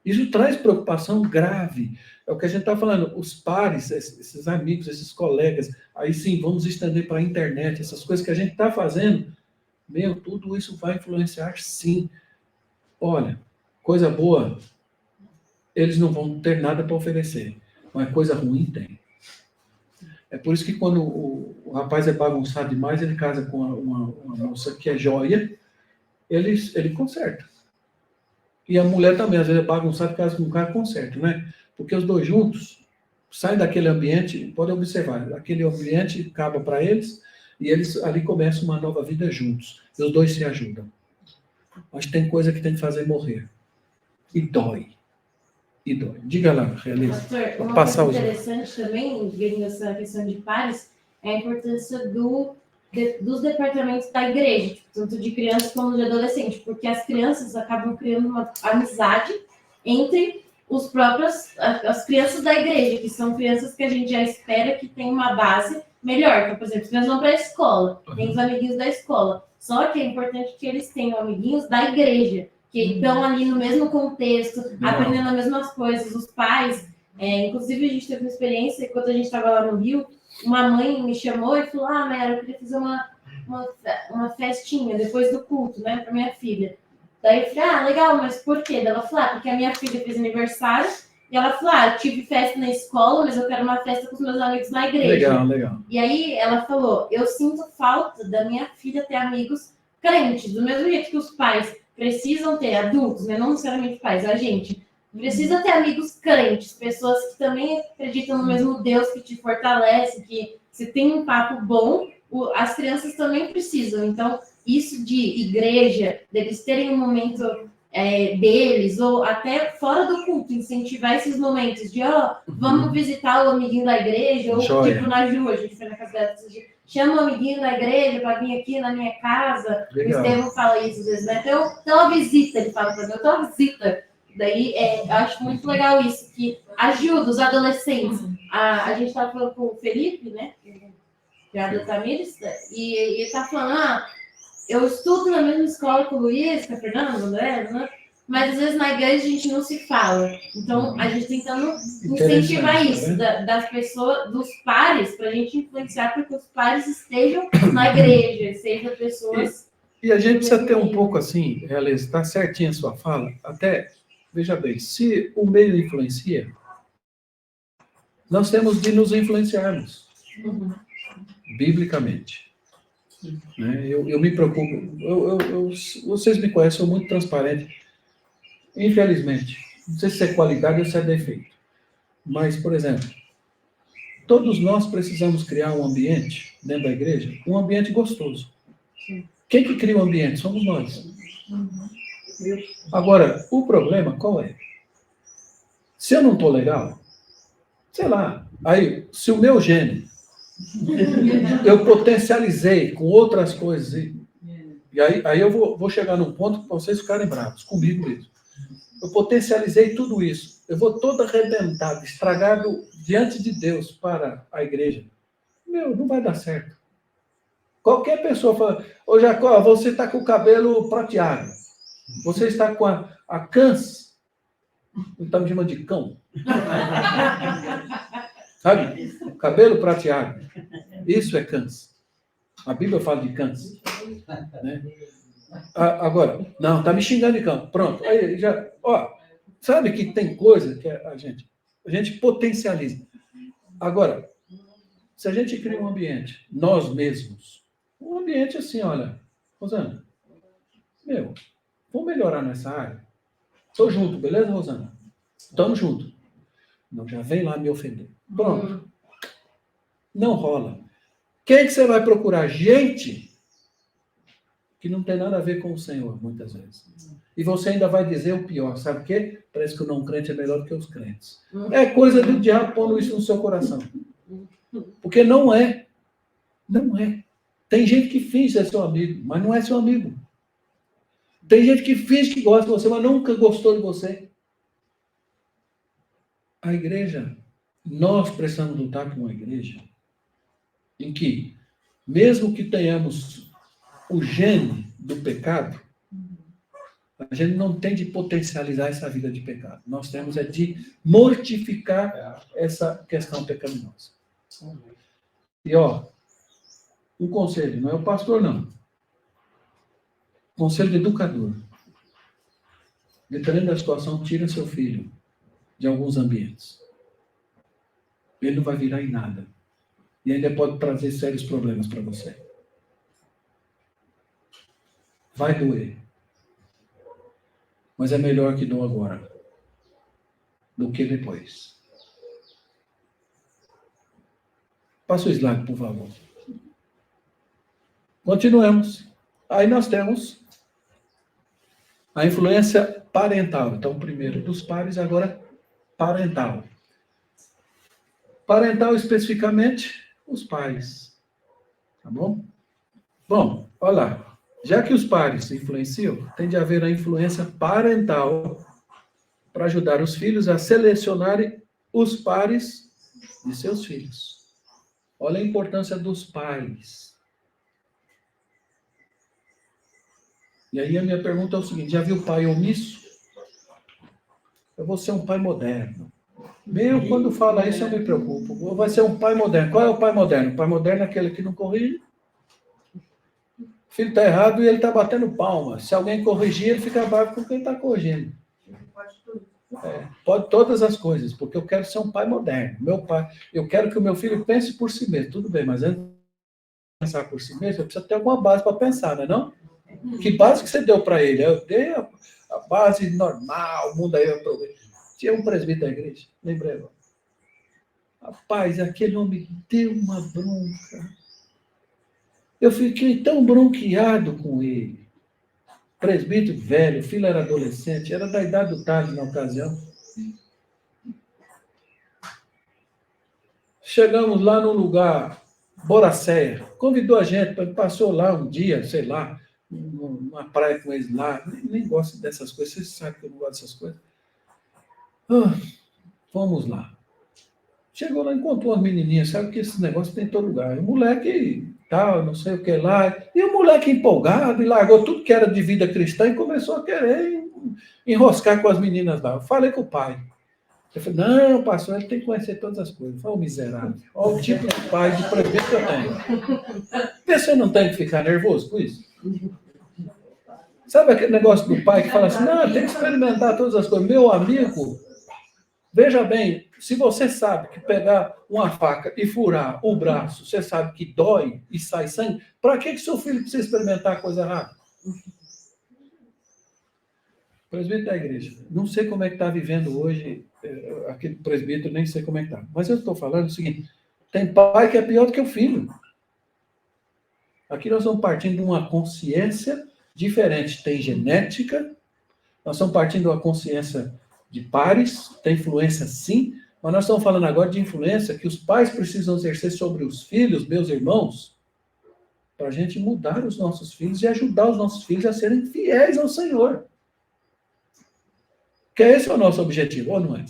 Isso traz preocupação grave. É o que a gente está falando. Os pares, esses amigos, esses colegas, aí sim, vamos estender para a internet, essas coisas que a gente está fazendo, tudo isso vai influenciar, sim. Olha, coisa boa, eles não vão ter nada para oferecer, mas coisa ruim tem. É por isso que quando o rapaz é bagunçado demais, ele casa com uma moça que é joia, ele conserta. E a mulher também, às vezes é bagunçada, casa com um cara, conserta, né? Porque os dois juntos saem daquele ambiente, podem observar, aquele ambiente acaba para eles, e eles ali começam uma nova vida juntos. E os dois se ajudam. Mas tem coisa que tem que fazer morrer. E dói. Diga lá, Realiza. Pastor, uma coisa interessante também, vendo essa questão de pares, é a importância dos departamentos da igreja, tanto de crianças como de adolescentes, porque as crianças acabam criando uma amizade entre as crianças da igreja, que são crianças que a gente já espera que tenham uma base melhor. Então, por exemplo, as crianças vão para a escola, tem os amiguinhos da escola. Só que é importante que eles tenham amiguinhos da igreja, que estão ali no mesmo contexto, aprendendo as mesmas coisas. Os pais, inclusive a gente teve uma experiência, quando a gente estava lá no Rio, uma mãe me chamou e falou, Mayara, eu queria fazer uma festinha depois do culto, né, para minha filha. Daí eu falei, legal, mas por quê? Daí ela falou, porque a minha filha fez aniversário, e ela falou, eu tive festa na escola, mas eu quero uma festa com os meus amigos na igreja. Legal. E aí ela falou, eu sinto falta da minha filha ter amigos crentes, do mesmo jeito que os pais precisam ter adultos, né? Não necessariamente pais, a gente precisa ter amigos crentes, pessoas que também acreditam no mesmo Deus, que te fortalece, que se tem um papo bom, as crianças também precisam. Então, isso de igreja, deles terem um momento deles, ou até fora do culto, incentivar esses momentos de, vamos visitar o amiguinho da igreja, ou Joia. tipo na Ju, a gente foi na casa dela, chama o amiguinho da igreja para vir aqui na minha casa. Legal. O Estevão fala isso às vezes, né? Então, uma visita, ele fala para mim, então uma visita. Daí, eu acho muito legal isso, que ajuda os adolescentes. A gente estava falando com o Felipe, né? Já da Tamires, e ele está falando, eu estudo na mesma escola com o Luiz, com a Fernanda, né? Mas às vezes na igreja a gente não se fala. Então, a gente tentando incentivar isso das pessoas, dos pares, para a gente influenciar para que os pares estejam na igreja, sejam pessoas. E a gente precisa ter um pouco assim, Realiza, está certinha a sua fala, até, veja bem, se o meio influencia, nós temos de nos influenciarmos, biblicamente. Né? Eu me preocupo, vocês me conhecem, sou muito transparente. Infelizmente, não sei se é qualidade ou se é defeito, mas, por exemplo, todos nós precisamos criar um ambiente dentro da igreja, um ambiente gostoso. Quem que cria o ambiente? Somos nós. Agora, o problema qual é? Se eu não estou legal, sei lá, aí, se o meu gene eu potencializei com outras coisas, e aí eu vou chegar num ponto que vocês ficarem bravos comigo mesmo. Eu potencializei tudo isso. Eu vou todo arrebentado, estragado diante de Deus para a igreja. Meu, não vai dar certo. Qualquer pessoa fala, ô Jacó, você está com o cabelo prateado. Você está com a cãs. Não está me chamando de cão. Sabe? Cabelo prateado. Isso é cãs. A Bíblia fala de cãs. Né? Agora, não, está me xingando de cão. Pronto. Aí já, sabe que tem coisa que a gente potencializa. Agora, se a gente cria um ambiente, nós mesmos, um ambiente assim, olha, Rosana, vamos melhorar nessa área? Estou junto, beleza, Rosana? Estamos juntos. Não, já vem lá me ofender. Pronto. Não rola. Quem que você vai procurar? Gente que não tem nada a ver com o Senhor, muitas vezes. E você ainda vai dizer o pior, sabe o quê? Parece que o não crente é melhor do que os crentes. É coisa do diabo pondo isso no seu coração. Porque não é. Não é. Tem gente que finge ser seu amigo, mas não é seu amigo. Tem gente que finge que gosta de você, mas nunca gostou de você. A igreja, nós precisamos lutar com uma igreja em que, mesmo que tenhamos o gene do pecado, a gente não tem de potencializar essa vida de pecado. Nós temos é de mortificar essa questão pecaminosa. E, um conselho, não é o pastor, não. Conselho do educador. Dependendo da situação, tira seu filho de alguns ambientes. Ele não vai virar em nada. E ainda pode trazer sérios problemas para você. Vai doer. Mas é melhor que não agora do que depois. Passa o slide, por favor. Continuemos. Aí nós temos a influência parental. Então, primeiro dos pares, agora parental. Parental, especificamente, os pais. Tá bom? Bom, olha lá. Já que os pares influenciam, tem de haver a influência parental para ajudar os filhos a selecionarem os pares de seus filhos. Olha a importância dos pais. E aí a minha pergunta é o seguinte, já viu pai omisso? Eu vou ser um pai moderno. Quando fala isso eu me preocupo. Vai ser um pai moderno. Qual é o pai moderno? O pai moderno é aquele que não corrige. O filho está errado e ele está batendo palma. Se alguém corrigir, ele fica bravo com quem está corrigindo. Pode todas as coisas, porque eu quero ser um pai moderno. Eu quero que o meu filho pense por si mesmo. Tudo bem, mas antes de pensar por si mesmo, eu preciso ter alguma base para pensar, não é não? Que base que você deu para ele? Eu dei a base normal, o mundo aí aproveita. Tinha um presbítero da igreja, lembrei agora. Rapaz, aquele homem deu uma bronca. Eu fiquei tão bronqueado com ele. Presbítero velho, o filho era adolescente, era da idade do Thales na ocasião. Chegamos lá num lugar, Boracéia, convidou a gente, passou lá um dia, sei lá, numa praia com eles lá, nem gosto dessas coisas, vocês sabem que eu não gosto dessas coisas. Vamos lá. Chegou lá, encontrou umas menininhas, sabe que esse negócio tem em todo lugar. O moleque, tal, não sei o que lá, e o moleque empolgado, e largou tudo que era de vida cristã e começou a querer enroscar com as meninas lá. Eu falei com o pai. Eu falei, não, pastor, ele tem que conhecer todas as coisas. Foi um miserável. Olha o tipo de pai de presbítero que eu tenho. Vê se eu não tenho que ficar nervoso com isso. Sabe aquele negócio do pai que fala assim, não, tem que experimentar todas as coisas. Meu amigo, veja bem, se você sabe que pegar uma faca e furar o braço, você sabe que dói e sai sangue, para que seu filho precisa experimentar coisa errada? Presbítero da igreja. Não sei como é que está vivendo hoje aquele presbítero, nem sei como é que está. Mas eu estou falando o seguinte, tem pai que é pior do que o filho. Aqui nós estamos partindo de uma consciência diferente. Tem genética, nós estamos partindo de uma consciência de pares, tem influência sim, Mas nós estamos falando agora de influência que os pais precisam exercer sobre os filhos, meus irmãos, para a gente mudar os nossos filhos e ajudar os nossos filhos a serem fiéis ao Senhor. Porque esse é o nosso objetivo, ou não é?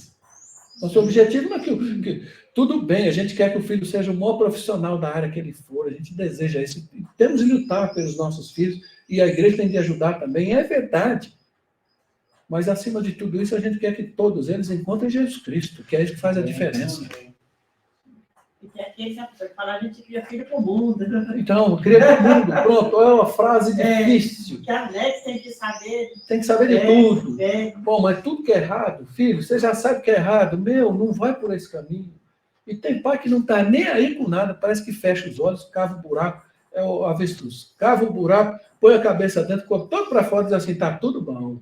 Nosso objetivo não é que tudo bem, a gente quer que o filho seja o maior profissional da área que ele for, a gente deseja isso. Temos de lutar pelos nossos filhos e a igreja tem de ajudar também, é verdade. Mas, acima de tudo isso, a gente quer que todos eles encontrem Jesus Cristo, que é isso que faz a diferença. E tem aquele que falar, a gente cria filho para o mundo. Então, cria para o mundo, pronto, é uma frase difícil. Que a mulher tem que saber. Tem que saber de tudo. É. Bom, mas tudo que é errado, filho, você já sabe que é errado. Meu, não vai por esse caminho. E tem pai que não está nem aí com nada, parece que fecha os olhos, cava um buraco, é o avestruz. Cava um buraco, põe a cabeça dentro, corta todo para fora e diz assim, tá tudo bom.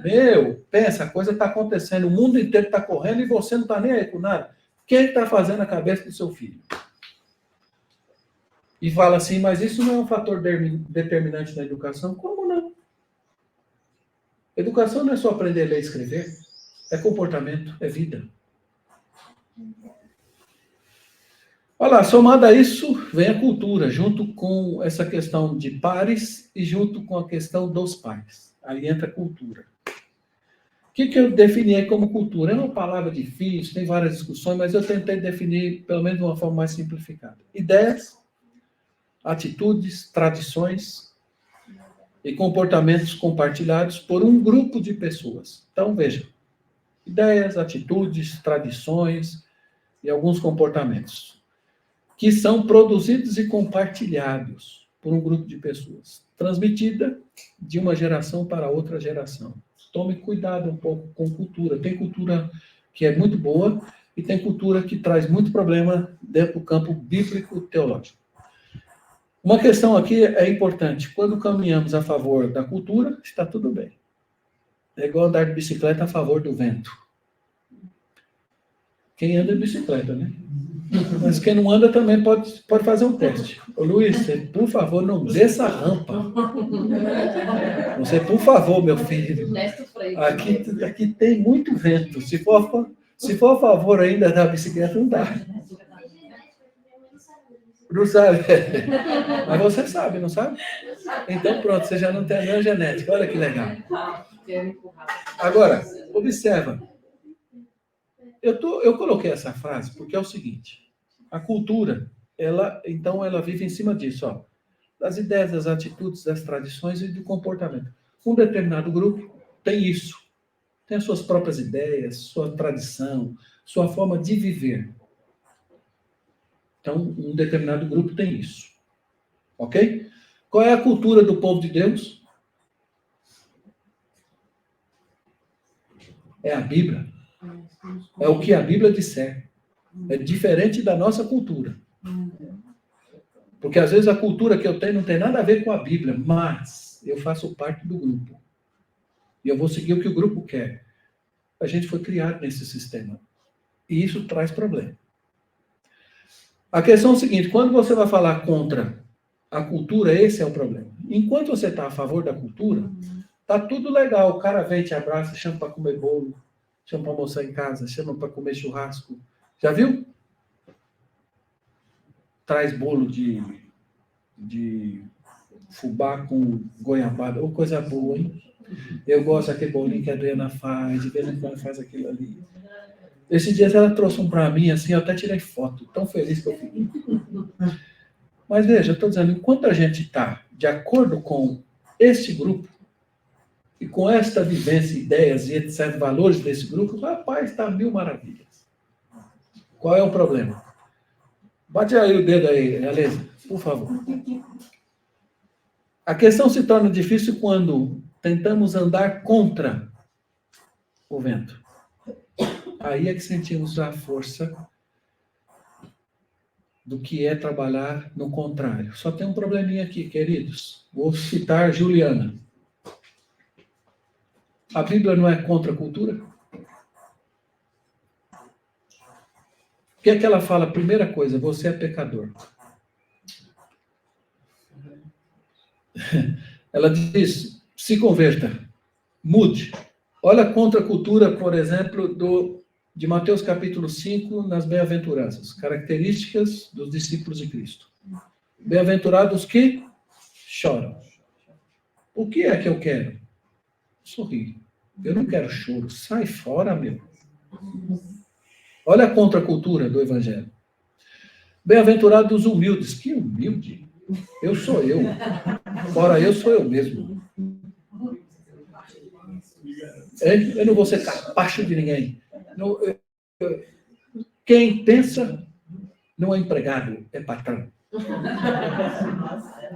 Meu, pensa, a coisa está acontecendo, o mundo inteiro está correndo e você não está nem aí com nada. Quem está fazendo a cabeça do seu filho? E fala assim, mas isso não é um fator determinante na educação? Como não? Educação não é só aprender a ler e escrever, é comportamento, é vida. Olha lá, somado a isso, vem a cultura, junto com essa questão de pares e junto com a questão dos pais. Aí entra a cultura. O que eu defini aí como cultura? É uma palavra difícil, tem várias discussões, mas eu tentei definir, pelo menos de uma forma mais simplificada. Ideias, atitudes, tradições e comportamentos compartilhados por um grupo de pessoas. Então, veja, ideias, atitudes, tradições e alguns comportamentos que são produzidos e compartilhados por um grupo de pessoas, transmitida de uma geração para outra geração. Tome cuidado um pouco com cultura. Tem cultura que é muito boa e tem cultura que traz muito problema dentro do campo bíblico-teológico. Uma questão aqui é importante. Quando caminhamos a favor da cultura, está tudo bem. É igual andar de bicicleta a favor do vento. Quem anda de bicicleta, né? Mas quem não anda também pode fazer um teste. Ô Luiz, você, por favor, não desça a rampa. Você, por favor, meu filho. Aqui tem muito vento. Se for a favor ainda da bicicleta, não dá. Não sabe? Mas você sabe, não sabe? Então, pronto, você já não tem a minha genética. Olha que legal. Agora, observa. Eu coloquei essa frase porque é o seguinte: a cultura, ela vive em cima disso, ó, das ideias, das atitudes, das tradições e do comportamento. Um determinado grupo tem isso, tem as suas próprias ideias, sua tradição, sua forma de viver. Então, um determinado grupo tem isso, ok? Qual é a cultura do povo de Deus? É a Bíblia. É o que a Bíblia disser. É diferente da nossa cultura. Porque às vezes a cultura que eu tenho não tem nada a ver com a Bíblia, mas eu faço parte do grupo. E eu vou seguir o que o grupo quer. A gente foi criado nesse sistema. E isso traz problema. A questão é o seguinte: quando você vai falar contra a cultura, esse é o problema. Enquanto você está a favor da cultura, tá tudo legal. O cara vem, te abraça, chama para comer bolo, chama para almoçar em casa, chama para comer churrasco. Já viu? Traz bolo de fubá com goiabada. Ô, coisa boa, hein? Eu gosto daquele bolinho que a Adriana faz, de vez em quando faz aquilo ali. Esses dias ela trouxe um para mim, assim, eu até tirei foto. Tão feliz que eu fiquei. Mas veja, eu estou dizendo, enquanto a gente está de acordo com este grupo, e com esta vivência, ideias e etc., valores desse grupo, rapaz, está 1000 maravilhas. Qual é o problema? Bate aí o dedo aí, Alesa, por favor. A questão se torna difícil quando tentamos andar contra o vento. Aí é que sentimos a força do que é trabalhar no contrário. Só tem um probleminha aqui, queridos. Vou citar Juliana. A Bíblia não é contra a cultura? O que é que ela fala? Primeira coisa, você é pecador. Ela diz, se converta, mude. Olha a contracultura, por exemplo, de Mateus capítulo 5, nas bem-aventuranças, características dos discípulos de Cristo. Bem-aventurados que choram. O que é que eu quero? Sorrir. Eu não quero choro. Sai fora, meu. Olha a contracultura do Evangelho. Bem-aventurados humildes. Que humilde? Eu sou eu. Fora eu, sou eu mesmo. Eu não vou ser capacho de ninguém. Quem pensa não é empregado, é patrão.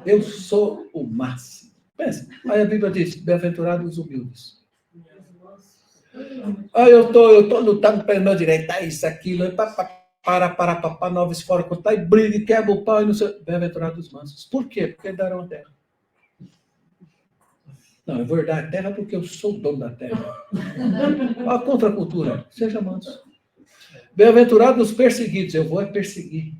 Eu sou o máximo. Pensa. Aí a Bíblia diz, bem-aventurados os humildes. Eu tô lutando pelo meu direito, isso, aquilo, para, nova esfora, contar, e briga, e quebra o pau, e não sei. Bem-aventurados os mansos. Por quê? Porque darão a terra. Não, eu vou herdar a terra porque eu sou o dono da terra. A contracultura, seja manso. Bem-aventurados os perseguidos, eu vou perseguir.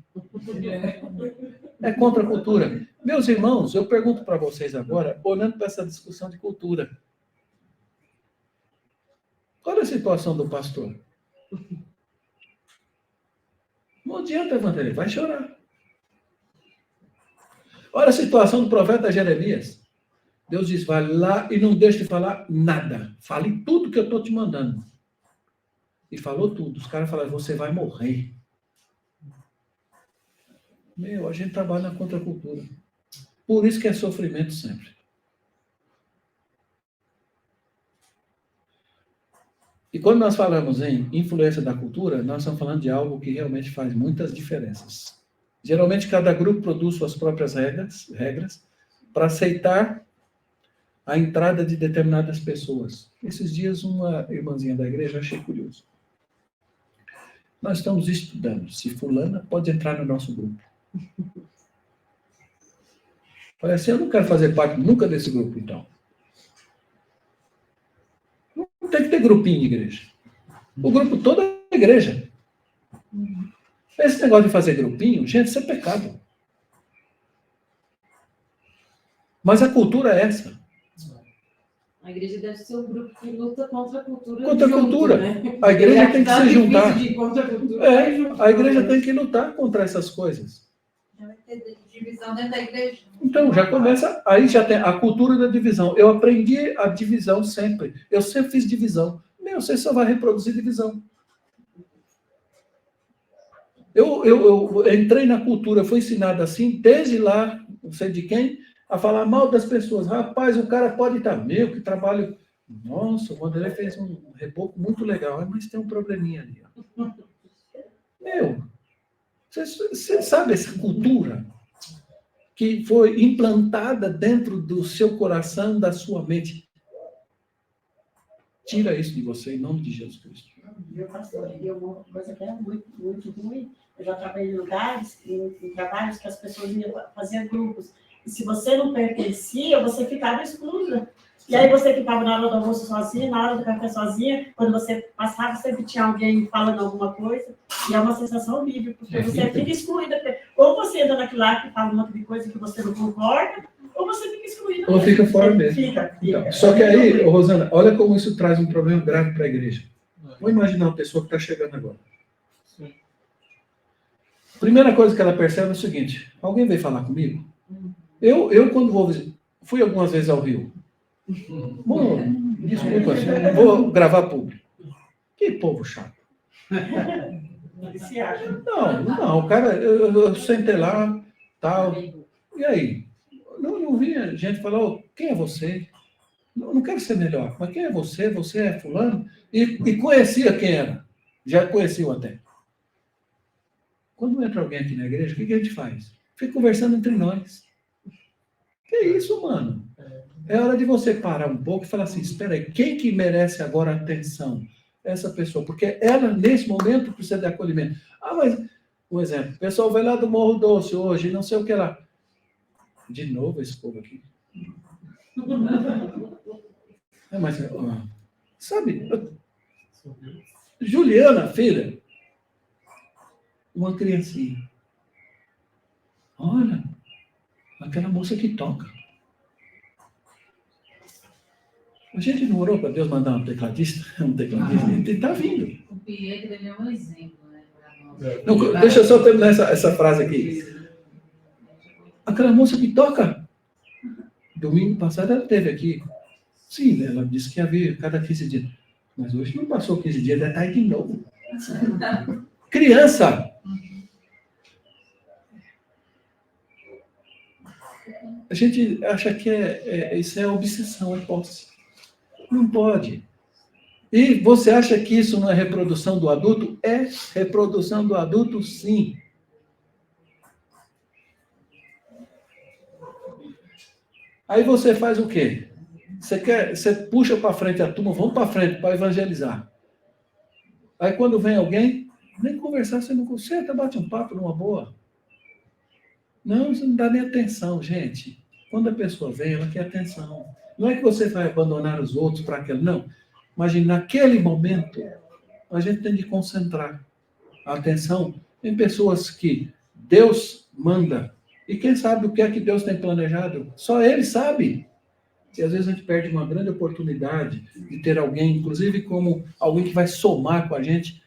É contracultura. Meus irmãos, eu pergunto para vocês agora, olhando para essa discussão de cultura. Qual é a situação do pastor? Não adianta, Evangelho, vai chorar. Olha a situação do profeta Jeremias. Deus diz, vai lá e não deixe de falar nada. Fale tudo que eu estou te mandando. E falou tudo. Os caras falaram, você vai morrer. A gente trabalha na contracultura. Por isso que é sofrimento sempre. E quando nós falamos em influência da cultura, nós estamos falando de algo que realmente faz muitas diferenças. Geralmente, cada grupo produz suas próprias regras para aceitar a entrada de determinadas pessoas. Esses dias, uma irmãzinha da igreja, eu achei curioso. Nós estamos estudando se fulana pode entrar no nosso grupo. Falei assim, eu não quero fazer parte nunca desse grupo, então. Não tem que ter grupinho de igreja. O grupo todo é a igreja. Esse negócio de fazer grupinho, gente, isso é pecado. Mas a cultura é essa. A igreja deve ser um grupo que luta contra a cultura. Contra a cultura. Né? A igreja tem que se juntar. A igreja né? tem que lutar contra essas coisas. Já vai ter divisão dentro da igreja. Então, já começa, aí já tem a cultura da divisão. Eu aprendi a divisão sempre. Eu sempre fiz divisão. Você só vai reproduzir divisão. Eu entrei na cultura, fui ensinado assim, desde lá, não sei de quem, a falar mal das pessoas. Rapaz, o cara pode estar que trabalho... Nossa, o Wanderlei fez um reboco muito legal, mas tem um probleminha ali. Você sabe essa cultura que foi implantada dentro do seu coração, da sua mente? Tira isso de você, em nome de Jesus Cristo. Meu pastor, uma coisa que é muito, muito ruim. Eu já trabalhei em lugares, em trabalhos que as pessoas faziam grupos. E se você não pertencia, você ficava exclusa. E aí você ficava na hora do almoço sozinha, na hora do café sozinha. Quando você passava, sempre tinha alguém falando alguma coisa. E é uma sensação horrível, porque você fica excluída. Ou você entra naquilo lá que fala um monte de coisa que você não concorda, ou você fica excluída. Ou fica fora mesmo. Fica. Então, só que aí, Rosana, olha como isso traz um problema grave para a igreja. Vamos imaginar uma pessoa que está chegando agora. Primeira coisa que ela percebe é o seguinte: alguém veio falar comigo? Eu quando vou visitar, fui algumas vezes ao Rio. Bom, desculpa, vou gravar público. Que povo chato. Não, o cara, eu sentei lá, tal, e aí? Não vinha gente falar, quem é você? Não quero ser melhor, mas quem é você? Você é fulano? E conhecia quem era. Já conheciam até. Quando entra alguém aqui na igreja, o que a gente faz? Fica conversando entre nós. Que isso, mano? É hora de você parar um pouco e falar assim, espera aí, quem que merece agora atenção? Essa pessoa, porque ela, nesse momento, precisa de acolhimento. Mas, um exemplo, o pessoal vai lá do Morro Doce hoje, não sei o que lá. De novo esse povo aqui. Mas, sabe, Juliana, filha, uma criancinha. Olha, aquela moça que toca. A gente não orou para Deus mandar um tecladista? Ele está vindo. O Pietro, ele é um exemplo, né? Pra nós. Não, deixa eu só terminar essa frase aqui. Aquela moça que toca, domingo passado ela esteve aqui. Sim, ela disse que ia vir cada 15 dias. Mas hoje não passou 15 dias, ela está aí de novo. Criança! A gente acha que isso é obsessão, é posse. Não pode. E você acha que isso não é reprodução do adulto? É reprodução do adulto, sim. Aí você faz o quê? Você puxa para frente a turma, vamos para frente para evangelizar. Aí quando vem alguém, nem conversar, você não consegue, bate um papo numa boa. Não, você não dá nem atenção, gente. Quando a pessoa vem, ela quer atenção. Não é que você vai abandonar os outros para aquele, não. Mas naquele momento, a gente tem de concentrar a atenção em pessoas que Deus manda. E quem sabe o que é que Deus tem planejado? Só Ele sabe. E às vezes a gente perde uma grande oportunidade de ter alguém, inclusive como alguém que vai somar com a gente,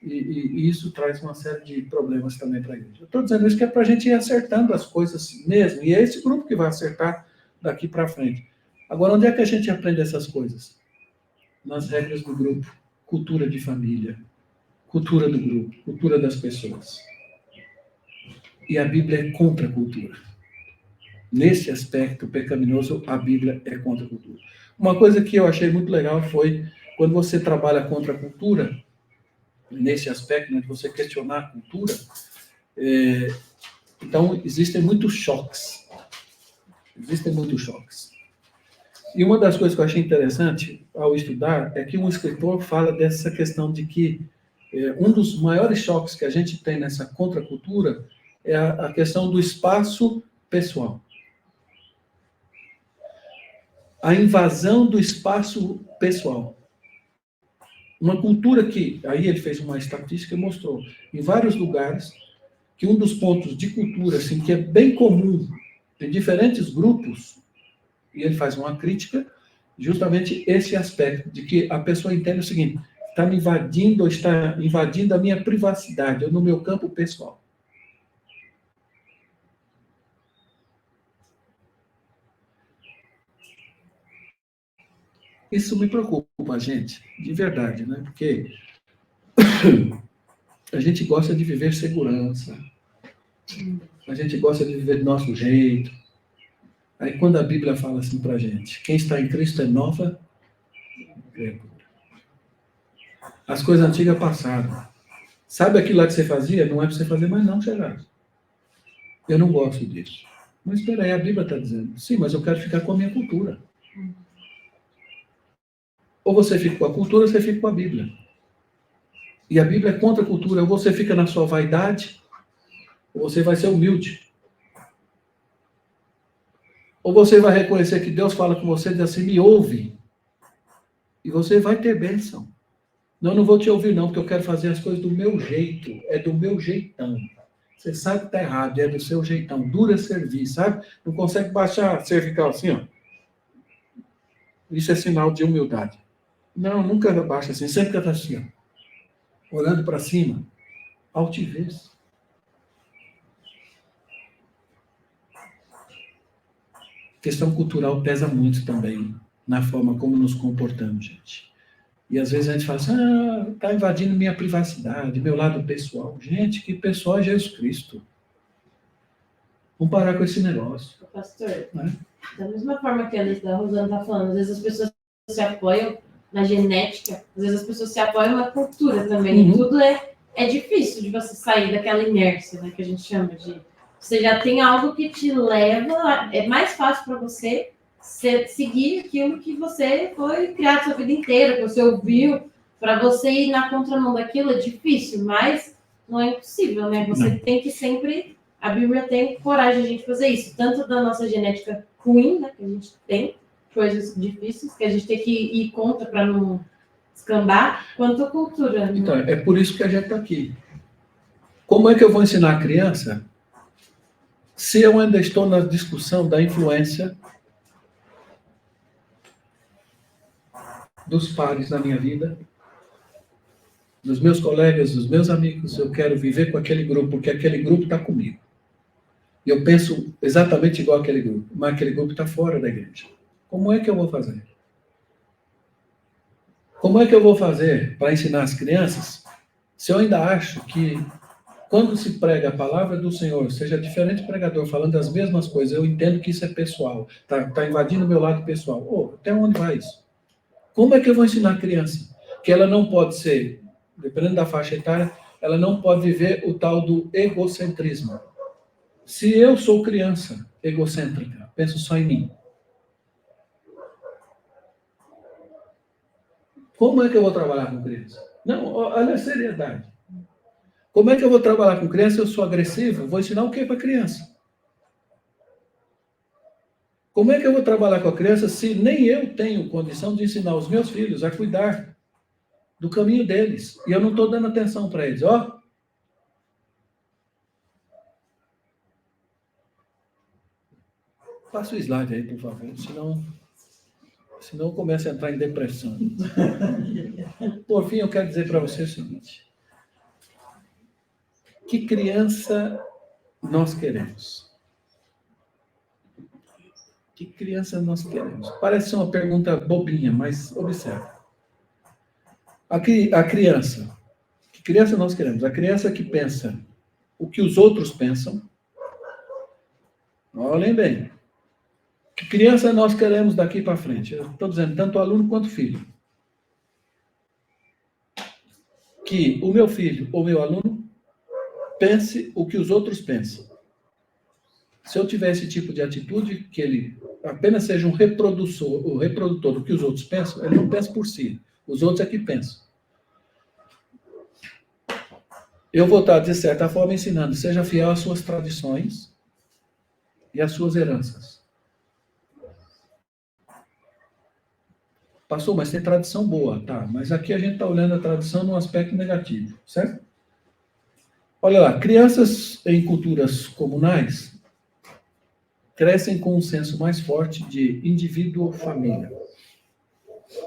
e isso traz uma série de problemas também para a igreja. Eu estou dizendo isso que é para a gente ir acertando as coisas mesmo, e é esse grupo que vai acertar daqui para frente. Agora, onde é que a gente aprende essas coisas? Nas regras do grupo, cultura de família, cultura do grupo, cultura das pessoas. E a Bíblia é contra a cultura. Nesse aspecto pecaminoso, a Bíblia é contra a cultura. Uma coisa que eu achei muito legal foi, quando você trabalha contra a cultura, nesse aspecto, né, de você questionar a cultura, então existem muitos choques. E uma das coisas que eu achei interessante ao estudar é que um escritor fala dessa questão de que um dos maiores choques que a gente tem nessa contracultura é a questão do espaço pessoal. A invasão do espaço pessoal. Uma cultura que, aí ele fez uma estatística e mostrou, em vários lugares, que um dos pontos de cultura, assim, que é bem comum em diferentes grupos, e ele faz uma crítica, justamente esse aspecto, de que a pessoa entende o seguinte, está me invadindo, ou está invadindo a minha privacidade, ou no meu campo pessoal. Isso me preocupa, gente, de verdade, né? Porque a gente gosta de viver segurança, a gente gosta de viver do nosso jeito. Aí quando a Bíblia fala assim pra gente, quem está em Cristo é nova criatura. As coisas antigas passaram. Sabe aquilo lá que você fazia? Não é para você fazer mais não, Gerardo. Eu não gosto disso. Mas espera aí, a Bíblia está dizendo, sim, mas eu quero ficar com a minha cultura. Ou você fica com a cultura, ou você fica com a Bíblia. E a Bíblia é contra a cultura. Ou você fica na sua vaidade, ou você vai ser humilde. Ou você vai reconhecer que Deus fala com você e diz assim, me ouve. E você vai ter bênção. Não vou te ouvir não, porque eu quero fazer as coisas do meu jeito. É do meu jeitão. Você sabe que está errado, é do seu jeitão. Dura servir, sabe? Não consegue baixar cervical assim, ó. Isso é sinal de humildade. Não, nunca baixa assim, sempre está assim, ó. Olhando para cima. Altivez. A questão cultural pesa muito também na forma como nos comportamos, gente. E às vezes a gente fala assim, está invadindo minha privacidade, meu lado pessoal. Gente, que pessoal é Jesus Cristo. Vamos parar com esse negócio. Pastor, né? Da mesma forma que a Rosana está falando, às vezes as pessoas se apoiam na genética, às vezes as pessoas se apoiam na cultura também. Uhum. E tudo é difícil de você sair daquela inércia, né, que a gente chama de... Você já tem algo que te leva... É mais fácil para você seguir aquilo que você foi criado sua vida inteira, que você ouviu. Para você ir na contramão daquilo é difícil, mas não é impossível, né? Você tem que sempre... A Bíblia tem coragem de a gente fazer isso. Tanto da nossa genética ruim, né, que a gente tem, coisas difíceis, que a gente tem que ir contra para não escambar, quanto a cultura. Né? Então, é por isso que a gente está aqui. Como é que eu vou ensinar a criança se eu ainda estou na discussão da influência dos pares na minha vida, dos meus colegas, dos meus amigos. Eu quero viver com aquele grupo, porque aquele grupo está comigo. E eu penso exatamente igual aquele grupo, mas aquele grupo está fora da igreja. Como é que eu vou fazer? Como é que eu vou fazer para ensinar as crianças se eu ainda acho que quando se prega a palavra do Senhor, seja diferente pregador falando as mesmas coisas, eu entendo que isso é pessoal, tá invadindo o meu lado pessoal. Até onde vai isso? Como é que eu vou ensinar a criança que ela não pode ser, dependendo da faixa etária, ela não pode viver o tal do egocentrismo? Se eu sou criança egocêntrica, penso só em mim, como é que eu vou trabalhar com criança? Não, olha a seriedade. Como é que eu vou trabalhar com criança? Eu sou agressivo, vou ensinar o que para a criança? Como é que eu vou trabalhar com a criança se nem eu tenho condição de ensinar os meus filhos a cuidar do caminho deles? E eu não estou dando atenção para eles. Passa o slide aí, por favor, senão eu começo a entrar em depressão. Por fim, eu quero dizer para você o seguinte. Que criança nós queremos? Que criança nós queremos? Parece uma pergunta bobinha, mas observe. A criança. Que criança nós queremos? A criança que pensa o que os outros pensam. Olhem bem. Que criança nós queremos daqui para frente? Eu estou dizendo tanto aluno quanto filho. Que o meu filho ou meu aluno pense o que os outros pensam. Se eu tiver esse tipo de atitude, que ele apenas seja o reprodutor do que os outros pensam, ele não pensa por si. Os outros é que pensam. Eu vou estar, de certa forma, ensinando, seja fiel às suas tradições e às suas heranças. Pastor, mas tem tradição boa, tá? Mas aqui a gente está olhando a tradição num aspecto negativo, certo? Olha lá, crianças em culturas comunais crescem com um senso mais forte de indivíduo-família.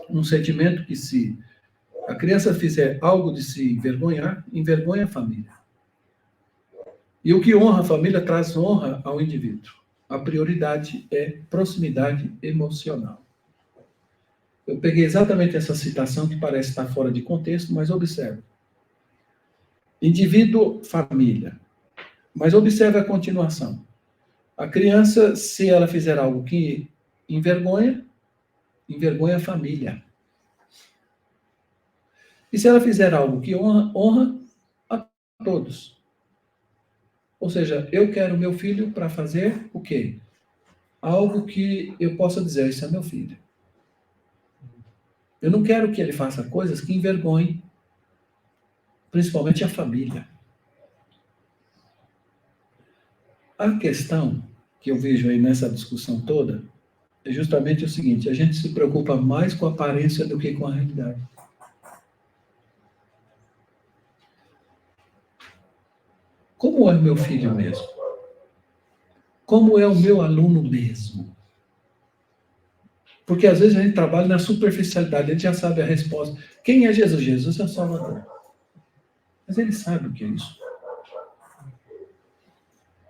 Um sentimento que, se a criança fizer algo de se envergonhar, envergonha a família. E o que honra a família traz honra ao indivíduo. A prioridade é proximidade emocional. Eu peguei exatamente essa citação que parece estar fora de contexto, mas observe. Indivíduo, família. Mas observe a continuação. A criança, se ela fizer algo que envergonha a família. E se ela fizer algo que honra a todos. Ou seja, eu quero meu filho para fazer o quê? Algo que eu possa dizer, isso é meu filho. Eu não quero que ele faça coisas que envergonhem, principalmente a família. A questão que eu vejo aí nessa discussão toda é justamente o seguinte: a gente se preocupa mais com a aparência do que com a realidade. Como é o meu filho mesmo? Como é o meu aluno mesmo? Porque às vezes a gente trabalha na superficialidade, ele já sabe a resposta. Quem é Jesus? Jesus é o Salvador. Mas ele sabe o que é isso.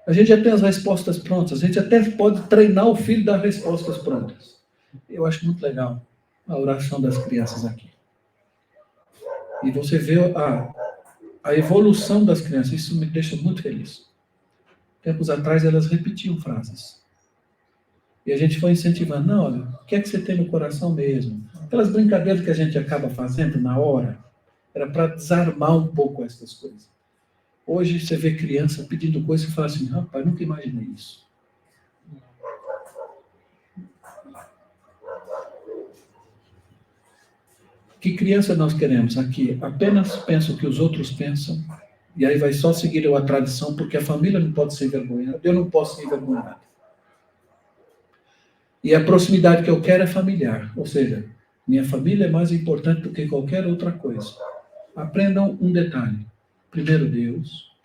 A gente já tem as respostas prontas, a gente até pode treinar o filho das respostas prontas. Eu acho muito legal a oração das crianças aqui. E você vê a evolução das crianças, isso me deixa muito feliz. Tempos atrás elas repetiam frases. E a gente foi incentivando, não, olha, o que é que você tem no coração mesmo? Aquelas brincadeiras que a gente acaba fazendo na hora, era para desarmar um pouco essas coisas. Hoje você vê criança pedindo coisa e fala assim, rapaz, nunca imaginei isso. Que criança nós queremos aqui? Apenas pensa o que os outros pensam, e aí vai só seguir a tradição, porque a família não pode ser envergonhada, eu não posso ser envergonhado. E a proximidade que eu quero é familiar, ou seja, minha família é mais importante do que qualquer outra coisa. Aprendam um detalhe. Primeiro Deus,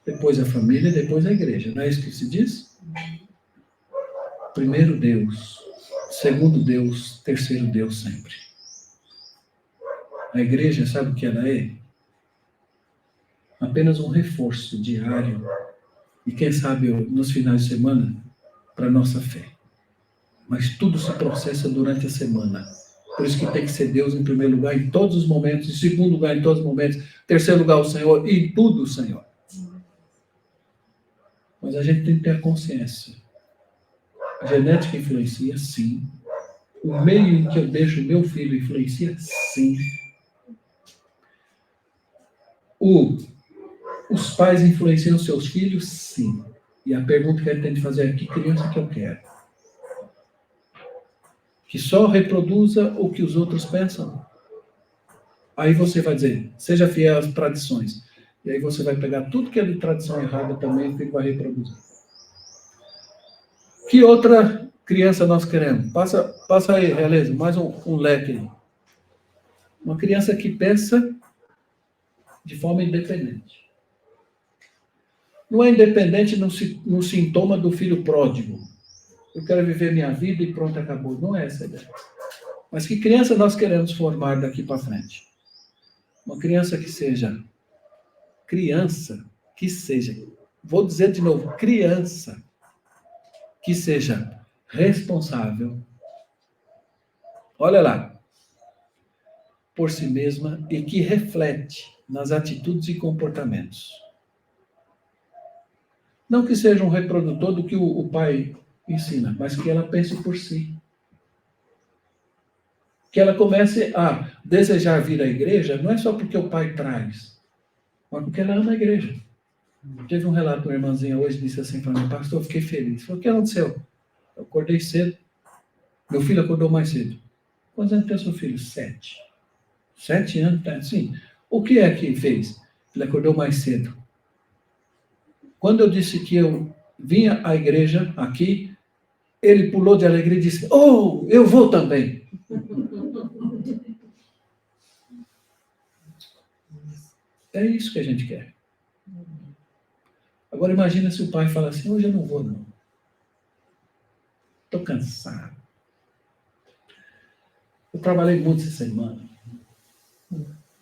depois a família, depois a igreja. Não é isso que se diz? Primeiro Deus, segundo Deus, terceiro Deus sempre. A igreja, sabe o que ela é? Apenas um reforço diário e, quem sabe, nos finais de semana, para a nossa fé. Mas tudo se processa durante a semana. Por isso que tem que ser Deus em primeiro lugar em todos os momentos, em segundo lugar em todos os momentos, em terceiro lugar o Senhor e em tudo o Senhor. Mas a gente tem que ter a consciência. A genética influencia, sim. O meio em que eu deixo o meu filho influencia, sim. Os pais influenciam seus filhos, sim. E a pergunta que ele tem de fazer é: que criança que eu quero? Que só reproduza o que os outros pensam? Aí você vai dizer: seja fiel às tradições. E aí você vai pegar tudo que é de tradição errada também e vai reproduzir. Que outra criança nós queremos? Passa aí, Realeza, mais um leque aí. Uma criança que pensa de forma independente. Não é independente no sintoma do filho pródigo. Eu quero viver minha vida e pronto, acabou. Não é essa a ideia. Mas que criança nós queremos formar daqui para frente? Uma criança que seja, vou dizer de novo, criança que seja responsável, olha lá, por si mesma e que reflete nas atitudes e comportamentos. Não que seja um reprodutor do que o pai ensina, mas que ela pense por si. Que ela comece a desejar vir à igreja, não é só porque o pai traz, mas porque ela ama a igreja. Teve um relato de uma irmãzinha hoje, disse assim para mim: pastor, eu fiquei feliz. Falei: o que aconteceu? Eu acordei cedo. Meu filho acordou mais cedo. Quantos anos tem seu filho? 7. 7 anos, tá? Sim. O que é que fez? Ele acordou mais cedo. Quando eu disse que eu vinha à igreja aqui, ele pulou de alegria e disse: oh, eu vou também. É isso que a gente quer. Agora imagina se o pai fala assim: hoje eu não vou, não. Estou cansado. Eu trabalhei muito essa semana.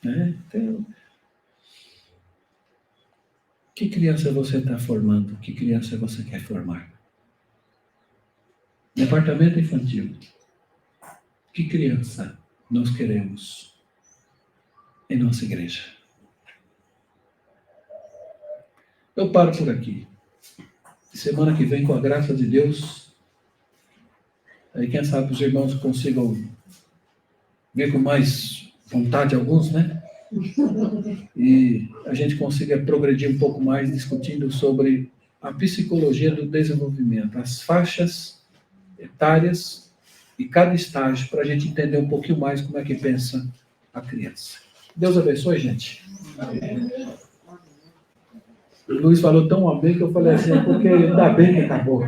Né? Então, que criança você está formando? Que criança você quer formar? Departamento infantil. Que criança nós queremos em nossa igreja? Eu paro por aqui. Semana que vem, com a graça de Deus, aí quem sabe os irmãos consigam ver com mais vontade alguns, né? E a gente consiga progredir um pouco mais discutindo sobre a psicologia do desenvolvimento, as faixas etárias e cada estágio, para a gente entender um pouquinho mais como é que pensa a criança. Deus abençoe, gente. Amém. O Luiz falou tão amém que eu falei assim: porque ainda bem que acabou.